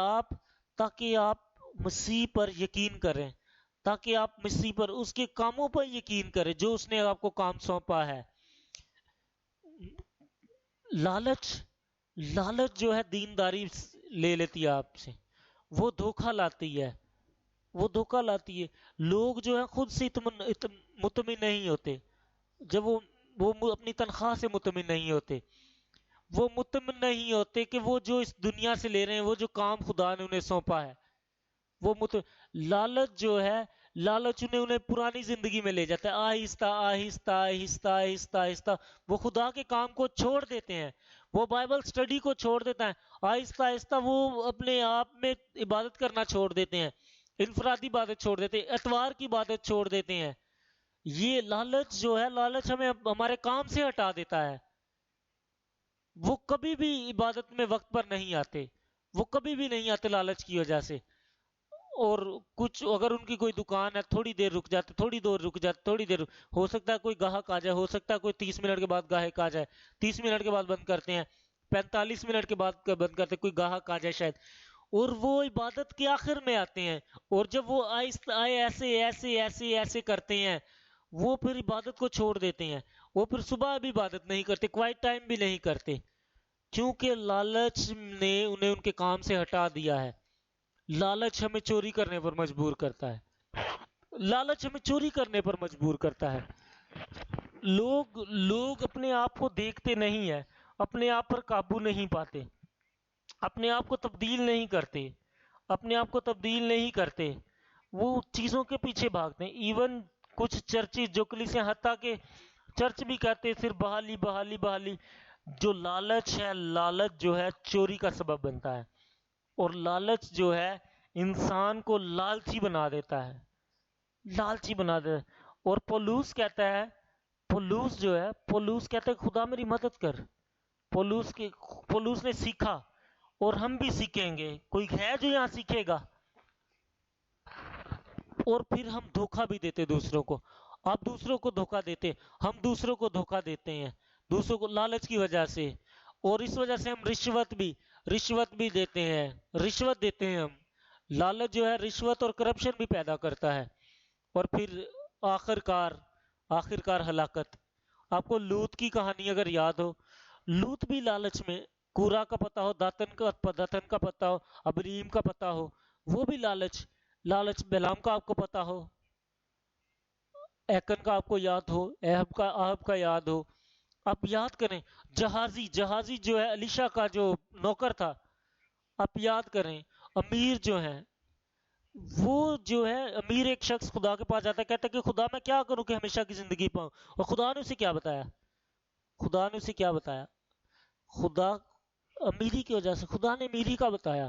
آپ مسیح پر یقین کریں، تاکہ آپ مسیح پر، اس کے کاموں پر یقین کریں جو اس نے آپ کو کام سونپا ہے۔ لالچ جو ہے دینداری لے لیتی ہے آپ سے، وہ دھوکہ لاتی ہے، وہ دھوکہ لاتی ہے۔ لوگ جو ہے خود سے مطمئن نہیں ہوتے، جب وہ اپنی تنخواہ سے مطمئن نہیں ہوتے، وہ مطمئن نہیں ہوتے کہ وہ جو اس دنیا سے لے رہے ہیں، وہ جو کام خدا نے انہیں سونپا ہے، وہ لالچ جو ہے، لالچ انہیں پرانی زندگی میں لے جاتا ہے، آہستہ آہستہ آہستہ آہستہ آہستہ وہ خدا کے کام کو چھوڑ دیتے ہیں، وہ بائبل سٹڈی کو چھوڑ دیتا ہے، آہستہ آہستہ وہ اپنے آپ میں عبادت کرنا چھوڑ دیتے ہیں، انفرادی عبادت چھوڑ دیتے ہیں، اتوار کی عبادت چھوڑ دیتے ہیں۔ یہ لالچ جو ہے، لالچ ہمیں ہمارے کام سے ہٹا دیتا ہے۔ وہ کبھی بھی عبادت میں وقت پر نہیں آتے، وہ کبھی بھی نہیں آتے لالچ کی وجہ سے۔ اور کچھ اگر ان کی کوئی دکان ہے، تھوڑی دیر رک جاتے، تھوڑی دیر رک جاتے، تھوڑی دیر ہو سکتا ہے کوئی گاہک آ جائے، ہو سکتا ہے کوئی 30 منٹ کے بعد گاہک آ جائے، 30 منٹ کے بعد بند کرتے ہیں، 45 منٹ کے بعد بند کرتے ہیں، کوئی گاہک آ جائے شاید، اور وہ عبادت کے آخر میں آتے ہیں، اور جب وہ آہستہ ایسے ایسے ایسے ایسے کرتے ہیں، وہ پھر عبادت کو چھوڑ دیتے ہیں، وہ پھر صبح بھی عبادت نہیں کرتے، کوائٹ ٹائم بھی نہیں کرتے، کیونکہ لالچ نے انہیں ان کے کام سے ہٹا دیا ہے۔ لالچ ہمیں چوری کرنے پر مجبور کرتا ہے، لالچ ہمیں چوری کرنے پر مجبور کرتا ہے۔ لوگ اپنے آپ کو دیکھتے نہیں ہیں، اپنے آپ پر قابو نہیں پاتے، اپنے آپ کو تبدیل نہیں کرتے، اپنے آپ کو تبدیل نہیں کرتے، وہ چیزوں کے پیچھے بھاگتے ہیں۔ ایون کچھ چرچز جو کلیسیاں، حتیٰ کہ چرچ بھی کہتے ہیں صرف بحالی بحالی بحالی، جو لالچ ہے، لالچ جو ہے چوری کا سبب بنتا ہے، اور لالچ جو ہے انسان کو لالچی بنا دیتا ہے، لالچی بنا دیتا ہے۔ اور پولوس کہتا ہے، پولوس کہتا ہے خدا میری مدد کر۔ پولوس نے سیکھا، اور ہم بھی سیکھیں گے، کوئی ہے جو یہاں سیکھے گا؟ اور پھر ہم دھوکہ بھی دیتے دوسروں کو، آپ دوسروں کو دھوکہ دیتے، ہم دوسروں کو دھوکہ دیتے ہیں، دوسروں کو لالچ کی وجہ سے، اور اس وجہ سے ہم رشوت بھی دیتے ہیں، رشوت دیتے ہیں ہم۔ لالچ جو ہے رشوت اور کرپشن بھی پیدا کرتا ہے، اور پھر آخر کار ہلاکت۔ آپ کو لوط کی کہانی اگر یاد ہو، لوط بھی لالچ میں، کورا کا پتہ ہو، داتن کا پتہ ہو، ابریم کا پتہ ہو، وہ بھی لالچ بلام کا آپ کو پتہ ہو، ایکن کا آپ کو یاد ہو، اہب کا یاد ہو، آپ یاد کریں۔ جہازی جو ہے الیشا کا جو نوکر تھا، آپ یاد کریں۔ امیر جو ہے، وہ جو ہے امیر، ایک شخص خدا کے پاس جاتا ہے، کہتا ہے کہ خدا میں کیا کروں کہ ہمیشہ کی زندگی پاؤں، اور خدا نے اسے کیا بتایا؟ خدا امیری کی وجہ سے، خدا نے امیری کا بتایا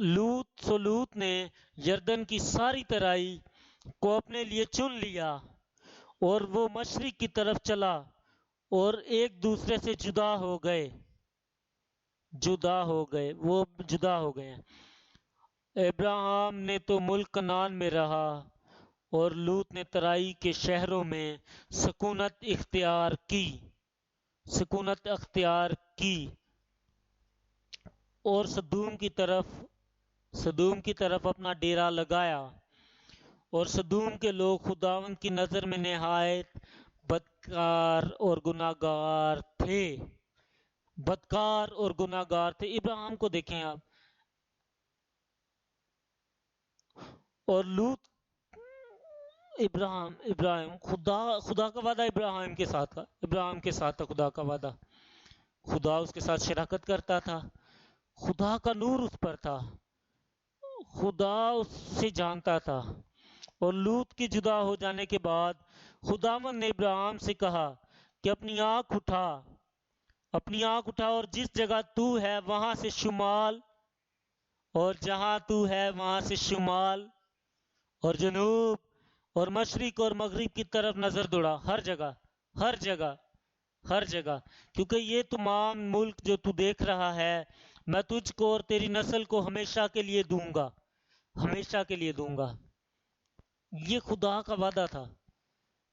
لوط نے یردن کی ساری ترائی کو اپنے لیے چن لیا اور وہ مشرق کی طرف چلا اور ایک دوسرے سے جدا ہو گئے وہ جدا ہو گئے۔ ابراہیم نے تو ملک کنعان میں رہا اور لوط نے ترائی کے شہروں میں سکونت اختیار کی اور سدوم کی طرف اپنا ڈیرا لگایا، اور سدوم کے لوگ خداوند کی نظر میں نہایت بدکار اور گناہگار تھے۔ ابراہیم کو دیکھیں آپ، اور لوط ابراہیم خدا کا وعدہ ابراہیم کے ساتھ تھا۔ خدا کا وعدہ، خدا اس کے ساتھ شراکت کرتا تھا، خدا کا نور اس پر تھا، خدا اس سے جانتا تھا۔ اور لوط کے جدا ہو جانے کے بعد خداوند نے ابراہیم سے کہا کہ اپنی آنکھ اٹھا اور جس جگہ تو ہے وہاں سے شمال، اور جہاں تو ہے وہاں سے شمال اور جنوب اور مشرق اور مغرب کی طرف نظر دوڑا، ہر جگہ، کیونکہ یہ تمام ملک جو تو دیکھ رہا ہے میں تجھ کو اور تیری نسل کو ہمیشہ کے لیے دوں گا۔ یہ خدا کا وعدہ تھا،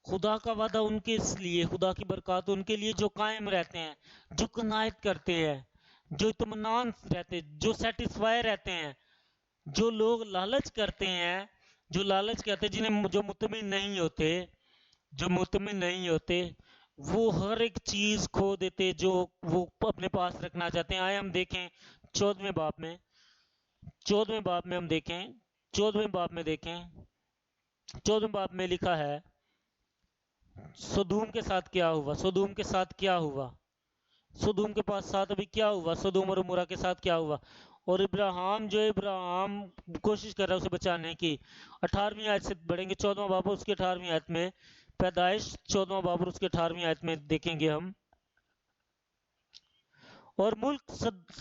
خدا کا وعدہ ان کے لیے، خدا کی برکات ان کے لیے جو قائم رہتے ہیں، جو قناعت کرتے ہیں، جو اطمینان رہتے، جو سیٹسفائی رہتے ہیں۔ جو لوگ لالچ کرتے ہیں، جو مطمئن نہیں ہوتے، وہ ہر ایک چیز کھو دیتے جو وہ اپنے پاس رکھنا چاہتے ہیں۔ آئے ہم دیکھیں 14ویں باب میں لکھا ہے سدوم کے ساتھ کیا ہوا، سدوم کے پاس ساتھ ابھی کیا ہوا، سدوم اور عمورہ کے ساتھ کیا ہوا۔ اور ابراہیم کوشش کر رہا ہے اسے بچانے کی۔ 18ویں آیت سے بڑھیں گے، 14واں باب اس کی 18ویں آیت میں، پیدائش 14واں باب اور اس کی 18ویں آیت میں دیکھیں گے ہم۔ اور ملک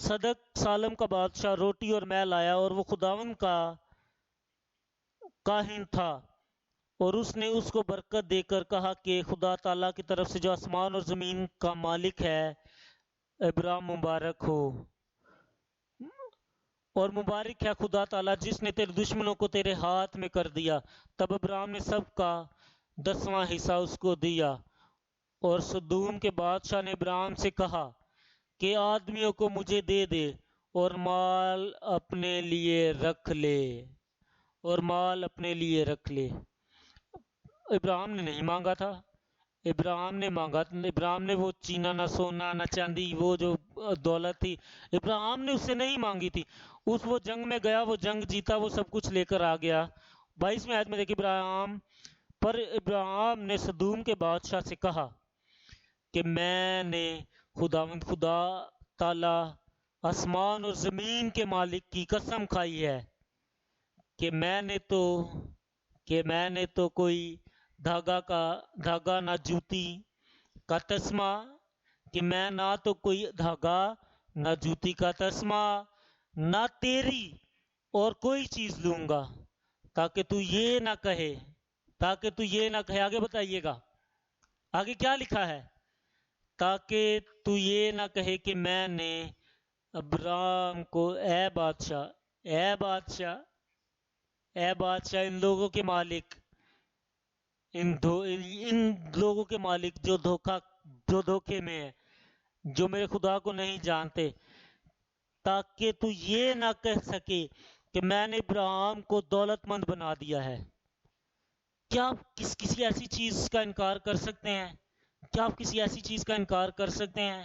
صدق سالم کا بادشاہ روٹی اور میل آیا، اور وہ خداوند کا کاہن تھا، اور اس نے اس کو برکت دے کر کہا کہ خدا تعالیٰ کی طرف سے جو آسمان اور زمین کا مالک ہے، ابراہیم مبارک ہو، اور مبارک ہے خدا تعالیٰ جس نے تیرے دشمنوں کو تیرے ہاتھ میں کر دیا۔ تب ابراہیم نے سب کا 10واں حصہ اس کو دیا۔ اور سدوم کے بادشاہ نے ابراہیم سے کہا کہ آدمیوں کو مجھے دے دے اور مال اپنے لیے رکھ لے۔ ابراہیم نے نہیں مانگا تھا، ابراہیم نے وہ چینا، نہ سونا نہ چاندی، وہ جو دولت تھی ابراہیم نے اس سے نہیں مانگی تھی۔ وہ جنگ میں گیا، وہ جنگ جیتا، وہ سب کچھ لے کر آ گیا۔ 22ویں آیت میں دیکھیں، ابراہیم نے سدوم کے بادشاہ سے کہا کہ میں نے خدا تعالیٰ آسمان اور زمین کے مالک کی قسم کھائی ہے کہ میں نے تو کوئی دھاگا نہ جوتی کا تسمہ، کہ میں نہ تو کوئی دھاگا نہ جوتی کا تسمہ نہ تیری اور کوئی چیز لوں گا، تاکہ تو یہ نہ کہے۔ آگے بتائیے گا، آگے کیا لکھا ہے؟ تاکہ تو یہ نہ کہے کہ میں نے ابراہیم کو اے بادشاہ ان لوگوں کے مالک، ان لوگوں کے مالک جو دھوکے میں ہیں، جو میرے خدا کو نہیں جانتے، تاکہ تو یہ نہ کہہ سکے کہ میں نے ابراہیم کو دولت مند بنا دیا ہے۔ کیا آپ کسی ایسی چیز کا انکار کر سکتے ہیں؟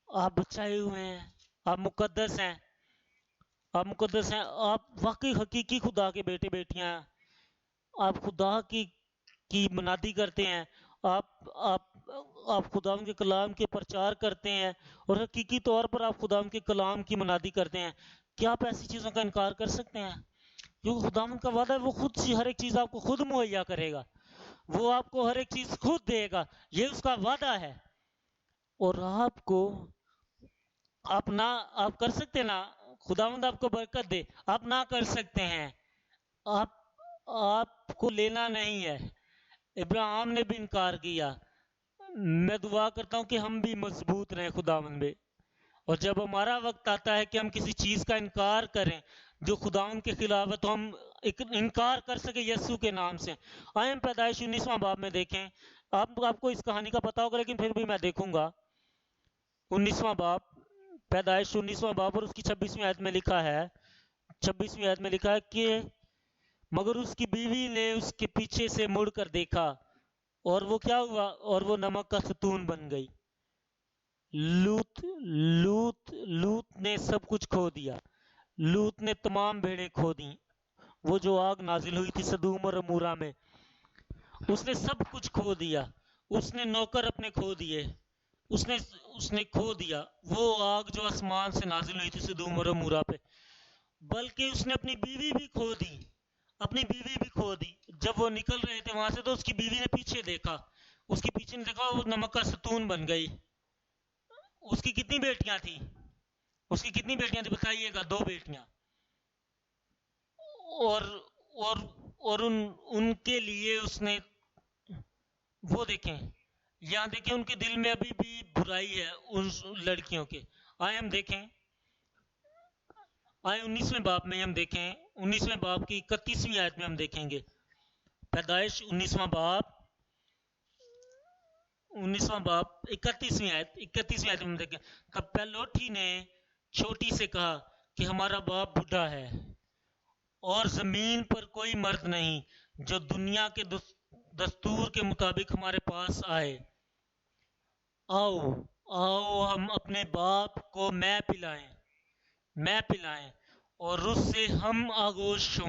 آپ بچائے ہوئے ہیں، آپ مقدس ہیں، آپ واقعی حقیقی خدا کے بیٹے بیٹیاں ہیں، آپ خدا کی منادی کرتے ہیں، آپ خدا کے کلام کے پرچار کرتے ہیں، اور حقیقی طور پر آپ خدا کے کلام کی منادی کرتے ہیں۔ کیا آپ ایسی چیزوں کا انکار کر سکتے ہیں؟ کیونکہ خدا کا وعدہ ہے، وہ خود ہر ایک چیز آپ کو خود مہیا کرے گا، وہ آپ کو ہر ایک چیز خود دے گا، یہ اس کا وعدہ ہے۔ اور آپ کر سکتے نا خداوند آپ کو برکت دے. آپ نہ کر سکتے ہیں, آپ کو لینا نہیں ہے. ابراہیم نے بھی انکار کیا. میں دعا کرتا ہوں کہ ہم بھی مضبوط رہیں خداوند میں, اور جب ہمارا وقت آتا ہے کہ ہم کسی چیز کا انکار کریں جو خداوند کے خلاف ہے, تو ہم انکار کر سکیں یسوع کے نام سے. آئیں ہم پیدائش 19واں باب میں دیکھیں. آپ کو اس کہانی کا پتہ ہوگا, لیکن پھر بھی میں دیکھوں گا. 19واں باب, پیدائش 19واں باب, اور اس کی 26ویں آیت میں لکھا ہے, 26ویں آیت میں لکھا ہے کہ مگر اس کی بیوی نے اس کے پیچھے سے مڑ کر دیکھا, اور وہ کیا ہوا, اور وہ نمک کا ستون بن گئی. لوط نے سب کچھ کھو دیا. لوط نے تمام بھیڑیں کھو دیں. وہ جو آگ نازل ہوئی تھی سدوم اور عمورہ میں, اس نے سب کچھ کھو دیا. اس نے نوکر اپنے کھو دیے. اس نے کھو دیا وہ آگ جو آسمان سے نازل ہوئی تھی سدوم اور عمورہ پہ. بلکہ اس نے اپنی بیوی بھی کھو دی. جب وہ نکل رہے تھے وہاں سے, تو اس کی بیوی نے پیچھے دیکھا. اس کے پیچھے نے دیکھا, وہ نمک کا ستون بن گئی. اس کی کتنی بیٹیاں تھیں بتائیے گا؟ 2 بیٹیاں. اور ان کے لیے اس نے, وہ دیکھیں, یہاں دیکھیں ان کے دل میں ابھی بھی برائی ہے ان لڑکیوں کے. آئے ہم دیکھیں, 19ویں باب میں ہم دیکھیں, 19ویں باب کی 31ویں آیت میں ہم دیکھیں گے. پیدائش 19واں باب 31ویں آیت میں ہم دیکھیں. تب پہلوٹھی نے چھوٹی سے کہا کہ ہمارا باپ بوڑھا ہے, اور زمین پر کوئی مرد نہیں جو دنیا کے دستور کے مطابق ہمارے پاس آئے. آؤ ہم اپنے باپ کو میں پلائیں اور اس سے ہم آغوش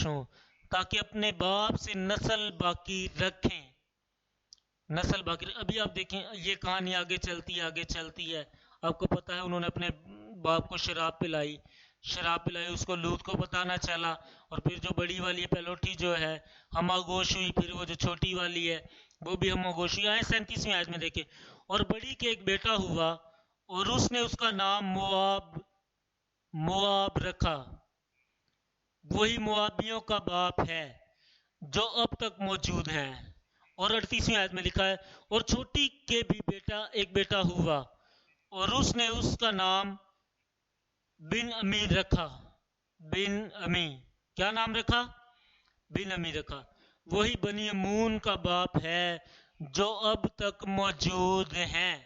ہوں, تاکہ اپنے باپ سے نسل باقی رکھیں. ابھی آپ دیکھیں, یہ کہانی آگے چلتی ہے. آپ کو پتا ہے انہوں نے اپنے باپ کو شراب پلائی. اس کو لوط کو پتہ نہ چلا, اور پھر جو بڑی والی پہلوٹھی جو ہے ہم آغوش ہوئی, پھر وہ جو چھوٹی والی ہے وہ بھی ہم آغوش ہوئی. آئے 37ویں آیت میں دیکھیں. اور بڑی کے ایک بیٹا ہوا, اور اس نے اس کا نام مواب رکھا. وہی موابیوں کا باپ ہے جو اب تک موجود ہیں. اور 38ویں آیت میں لکھا ہے, اور چھوٹی کے بھی ایک بیٹا ہوا, اور اس نے اس کا نام بن امی رکھا. کیا نام رکھا؟ بن امی رکھا. وہی بنی امون کا باپ ہے جو اب تک موجود ہیں.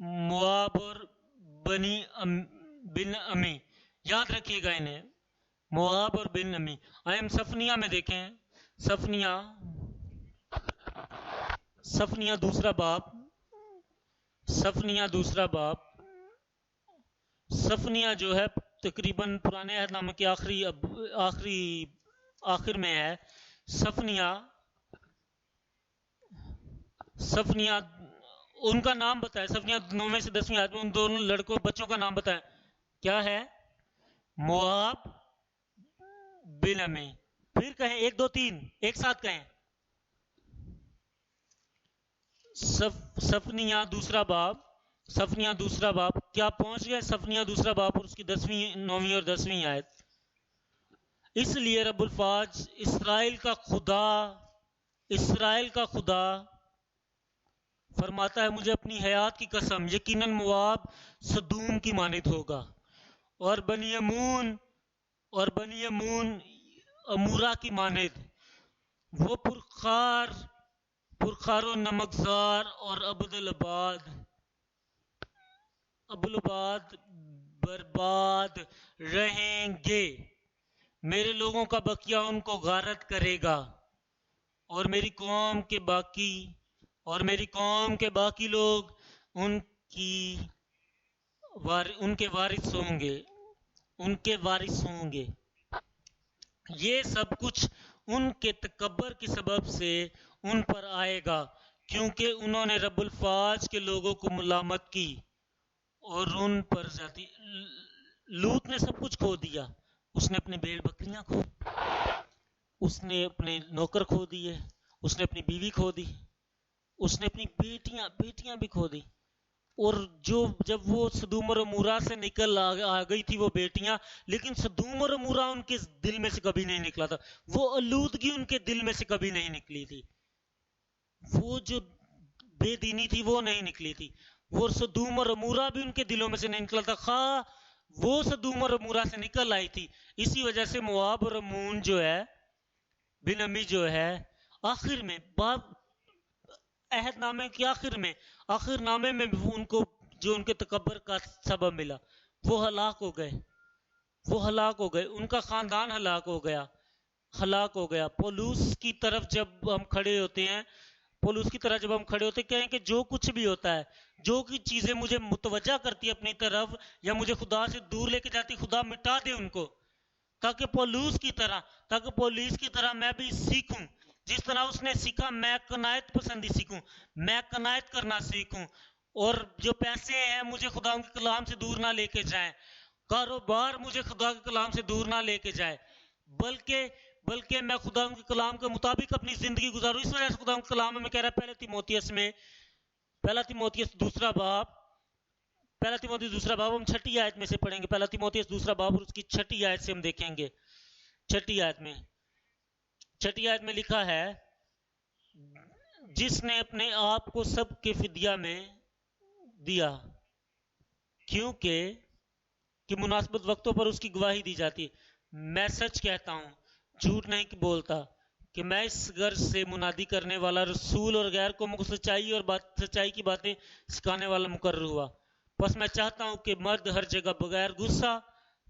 مواب اور بن امی, یاد رکھیے گا انہیں, مواب اور بن امی. آئے ہم صفنیہ میں دیکھیں. صفنیہ دوسرا باب. صفنیہ جو ہے تقریباً پرانے عہد نامہ کے آخر میں ہے. صفنیہ ان کا نام بتائے. صفنیہ 9 سے 10 آیت میں ان دونوں بچوں کا نام بتائیں. کیا ہے؟ مواب, بن امی. پھر کہیں 1 2 3 ایک ساتھ کہیں. صفنیہ دوسرا باب. کیا پہنچ گئے؟ صفنیہ دوسرا باب اور اس کی 9ویں اور 10ویں آیت. اس لیے رب الفاظ اسرائیل کا خدا فرماتا ہے, مجھے اپنی حیات کی قسم, یقیناً مواب سدوم کی مانند ہوگا, اور بنی امون امورا کی مانند. وہ پرخار و نمکزار اور ابوالآباد برباد رہیں گے. میرے لوگوں کا بقیہ ان کو غارت کرے گا, اور میری قوم کے باقی لوگ ان کے وارث ہوں گے. یہ سب کچھ ان کے تکبر کے سبب سے ان پر آئے گا, کیونکہ انہوں نے رب الفاظ کے لوگوں کو ملامت کی اور ان پر زیادتی. لوط نے سب کچھ کھو دیا. اس نے اپنے بھیڑ بکریاں کھو, اس نے اپنے نوکر کھو دیے, اس نے اپنی بیوی کھو دی, اس نے اپنی بیٹیاں بھی کھو دی. اور جب وہ سدوم اور عمورہ سے نکل آ گئی تھی وہ بیٹیاں، لیکن سدوم اور عمورہ ان کے دل میں سے کبھی نہیں نکلا تھا. وہ آلودگی ان کے دل میں سے کبھی نہیں نکلی تھی. وہ جو بے دینی تھی وہ نہیں نکلی تھی. وہ سدوم اور عمورہ بھی ان کے دلوں میں سے نہیں نکلا تھا، خواہ وہ سدوم اور عمورہ سے نکل آئی تھی. اسی وجہ سے مواب اور امون جو ہے، بن امی جو ہے، آخر میں عہد نامے کے آخر نامے میں ان کو جو ان کے تکبر کا سبب ملا، وہ ہلاک ہو گئے. ان کا خاندان ہلاک ہو گیا. پولوس کی طرف جب ہم کھڑے ہوتے ہیں کہیں کہ جو کچھ بھی ہوتا ہے، جو کی چیزیں مجھے متوجہ کرتی ہے اپنی طرف یا مجھے خدا سے دور لے کے جاتی، خدا مٹا دے ان کو، تاکہ پولوس کی طرح میں بھی سیکھوں. جس طرح اس نے سیکھا، میں قناعت پسندی سیکھوں، میں قناعت کرنا سیکھوں. اور جو پیسے ہیں مجھے خدا کے کلام سے دور نہ لے کے جائیں، کاروبار مجھے خدا کے کلام سے دور نہ لے کے جائے، بلکہ میں خدا کے کلام کے مطابق اپنی زندگی گزاروں. اس وجہ سے خدا کے کلام میں کہہ رہا ہے پہلا تیموتھیوس دوسرا باب ہم 6 آیت میں سے پڑھیں گے. پہلا تیموتھیوس دوسرا باب اور اس کی 6 آیت سے ہم دیکھیں گے. 6 آیت میں لکھا ہے، جس نے اپنے آپ کو سب کے فدیہ میں دیا، کیونکہ کہ مناسبت وقتوں پر اس کی گواہی دی جاتی ہے. میں سچ کہتا ہوں، جھوٹ نہیں بولتا، کہ میں اس غرض سے منادی کرنے والا رسول اور غیر قوموں کو سچائی کی باتیں سکھانے والا مقرر ہوا. بس میں چاہتا ہوں کہ مرد ہر جگہ بغیر غصہ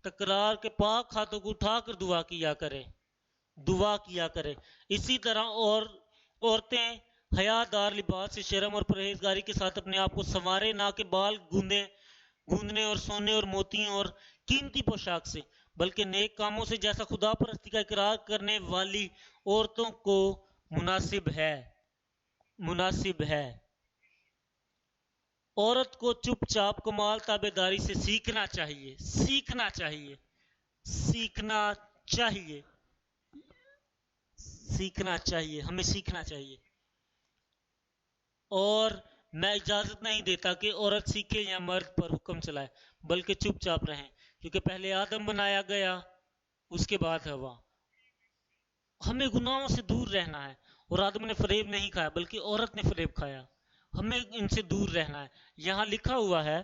تکرار کے پاک ہاتھوں کو اٹھا کر دعا کیا کرے. اسی طرح عورتیں حیا دار لباس سے شرم اور پرہیزگاری کے ساتھ اپنے آپ کو سنوارے، نہ کہ بال گوندنے اور سونے اور موتیوں اور قیمتی پوشاک سے، بلکہ نیک کاموں سے، جیسا خدا پرستی کا اقرار کرنے والی عورتوں کو مناسب ہے. عورت کو چپ چاپ کمال تابع داری سے سیکھنا چاہیے. اور میں اجازت نہیں دیتا کہ عورت سیکھے یا مرد پر حکم چلائے، بلکہ چپ چاپ رہیں، کیونکہ پہلے آدم بنایا گیا، اس کے بعد ہوا. ہمیں گناہوں سے دور رہنا ہے. اور آدم نے فریب نہیں کھایا بلکہ عورت نے فریب کھایا. ہمیں ان سے دور رہنا ہے. یہاں لکھا ہوا ہے،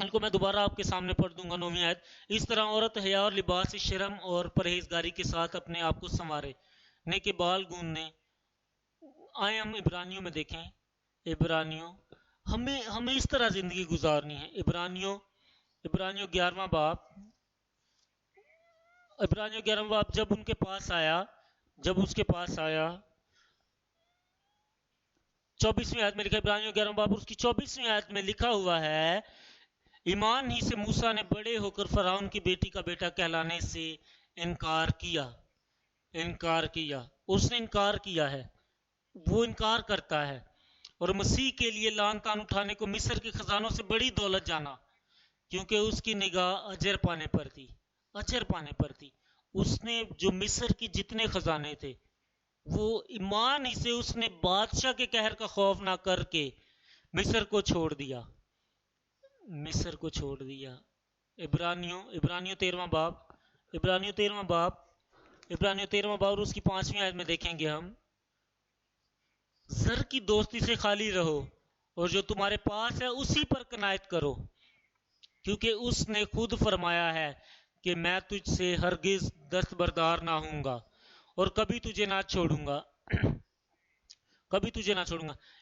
ان کو میں دوبارہ آپ کے سامنے پڑھ دوں گا. 9 آیت، اس طرح عورت حیا اور لباس سے شرم اور پرہیزگاری کے ساتھ اپنے آپ کو سنوارے، نہ کہ بال گوندنے. آئے ہم عبرانیوں میں دیکھیں. ہمیں اس طرح زندگی گزارنی ہے. عبرانیوں 11واں باب جب اس کے پاس آیا 24ویں آیت میں لکھا. عبرانیوں 11واں باب اور اس کی 24ویں آیت میں لکھا ہوا ہے، ایمان ہی سے موسیٰ نے بڑے ہو کر فرعون کی بیٹی کا بیٹا کہلانے سے انکار کیا. اس نے انکار کیا ہے، وہ انکار کرتا ہے. اور مسیح کے لیے لعن طعن اٹھانے کو مصر کے خزانوں سے بڑی دولت جانا، کیونکہ اس کی نگاہ اجر پانے پر تھی. اس نے جو مصر کی جتنے خزانے تھے، وہ ایمان ہی سے اس نے بادشاہ کے قہر کا خوف نہ کر کے مصر کو چھوڑ دیا. عبرانیوں 13واں باب اور اس کی 5ویں آیت میں دیکھیں گے ہم، زر کی دوستی سے خالی رہو اور جو تمہارے پاس ہے اسی پر قناعت کرو، کیونکہ اس نے خود فرمایا ہے کہ میں تجھ سے ہرگز دستبردار نہ ہوں گا اور کبھی تجھے نہ چھوڑوں گا.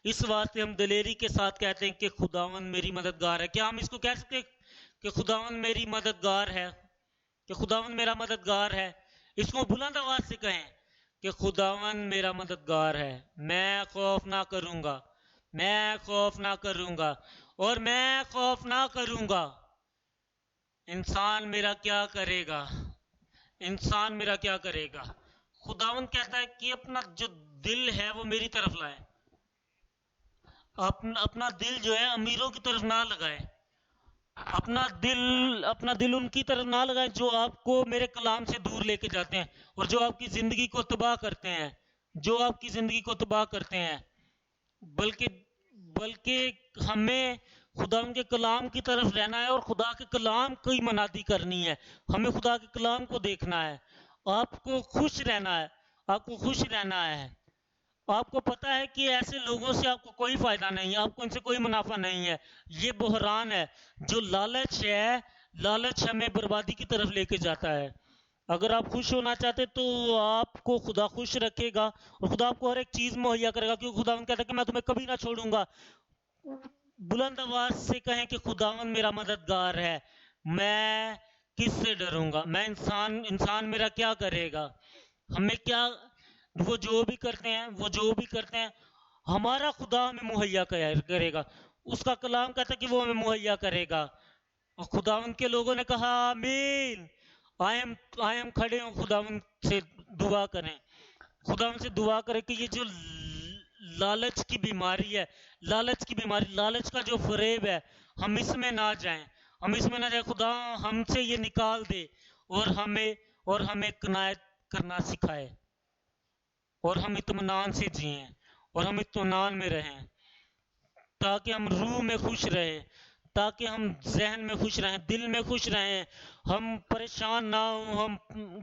اس واسطے ہم دلیری کے ساتھ کہتے ہیں کہ خداوند میری مددگار ہے. کیا ہم اس کو کہہ سکتے کہ خداوند میری مددگار ہے، کہ خداوند میرا مددگار ہے؟ اس کو بلند آواز سے کہیں کہ خداوند میرا مددگار ہے، میں خوف نہ کروں گا اور میں خوف نہ کروں گا. انسان میرا کیا کرے گا؟ خداوند کہتا ہے کہ اپنا جو دل ہے وہ میری طرف لائے. اپنا دل جو ہے امیروں کی طرف نہ لگائے. اپنا دل ان کی طرف نہ لگائے جو آپ کو میرے کلام سے دور لے کے جاتے ہیں اور جو آپ کی زندگی کو تباہ کرتے ہیں. بلکہ بلکہ ہمیں خدا کے کلام کی طرف رہنا ہے اور خدا کے کلام کی منادی کرنی ہے. ہمیں خدا کے کلام کو دیکھنا ہے. آپ کو خوش رہنا ہے. آپ کو خوش رہنا ہے. آپ کو پتہ ہے کہ ایسے لوگوں سے آپ کو کوئی فائدہ نہیں ہے. آپ کو ان سے کوئی منافع نہیں ہے. یہ بحران ہے. جو لالچ ہے، لالچ ہمیں بربادی کی طرف لے کے جاتا ہے. اگر آپ خوش ہونا چاہتے تو آپ کو خدا خوش رکھے گا اور خدا آپ کو ہر ایک چیز مہیا کرے گا، کیونکہ خداوند کہتا ہے کہ میں تمہیں کبھی نہ چھوڑوں گا. بلند آواز سے کہیں کہ خداوند میرا مددگار ہے. میں کس سے ڈروں گا؟ میں انسان میرا کیا کرے گا؟ ہمیں کیا، وہ جو بھی کرتے ہیں ہمارا خدا ہمیں مہیا کرے گا. اس کا کلام کہتا ہے کہ وہ ہمیں مہیا کرے گا. اور خداوند کے لوگوں نے کہا آمین. آئے ہم کھڑے ہوں، خداوند سے دعا کریں. خداوند سے دعا کریں کہ یہ جو لالچ کی بیماری ہے، لالچ کا جو فریب ہے، ہم اس میں نہ جائیں. خدا ہم سے یہ نکال دے اور ہمیں قناعت کرنا سکھائے اور ہم اطمینان سے جئیں اور ہم اطمینان میں رہیں، تاکہ ہم روح میں خوش رہیں، تاکہ ہم ذہن میں خوش رہیں، دل میں خوش رہیں، ہم پریشان نہ ہوں، ہم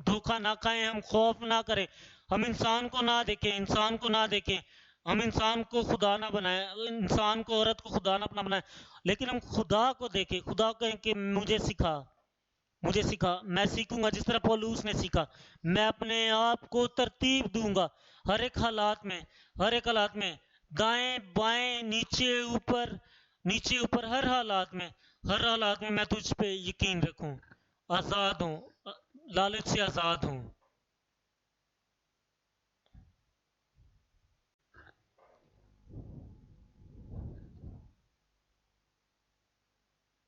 دھوکہ نہ کھائیں، ہم خوف نہ کریں، ہم انسان کو نہ دیکھیں، ہم انسان کو خدا نہ بنائیں، انسان کو، عورت کو خدا نہ اپنا بنائیں، لیکن ہم خدا کو دیکھیں. خدا کہیں کہ مجھے سکھا. میں سیکھوں گا جس طرح پولوس نے سیکھا. میں اپنے آپ کو ترتیب دوں گا ہر ایک حالات میں، دائیں بائیں، نیچے اوپر، ہر حالات میں میں تجھ پہ یقین رکھوں. آزاد ہوں، لالچ سے آزاد ہوں.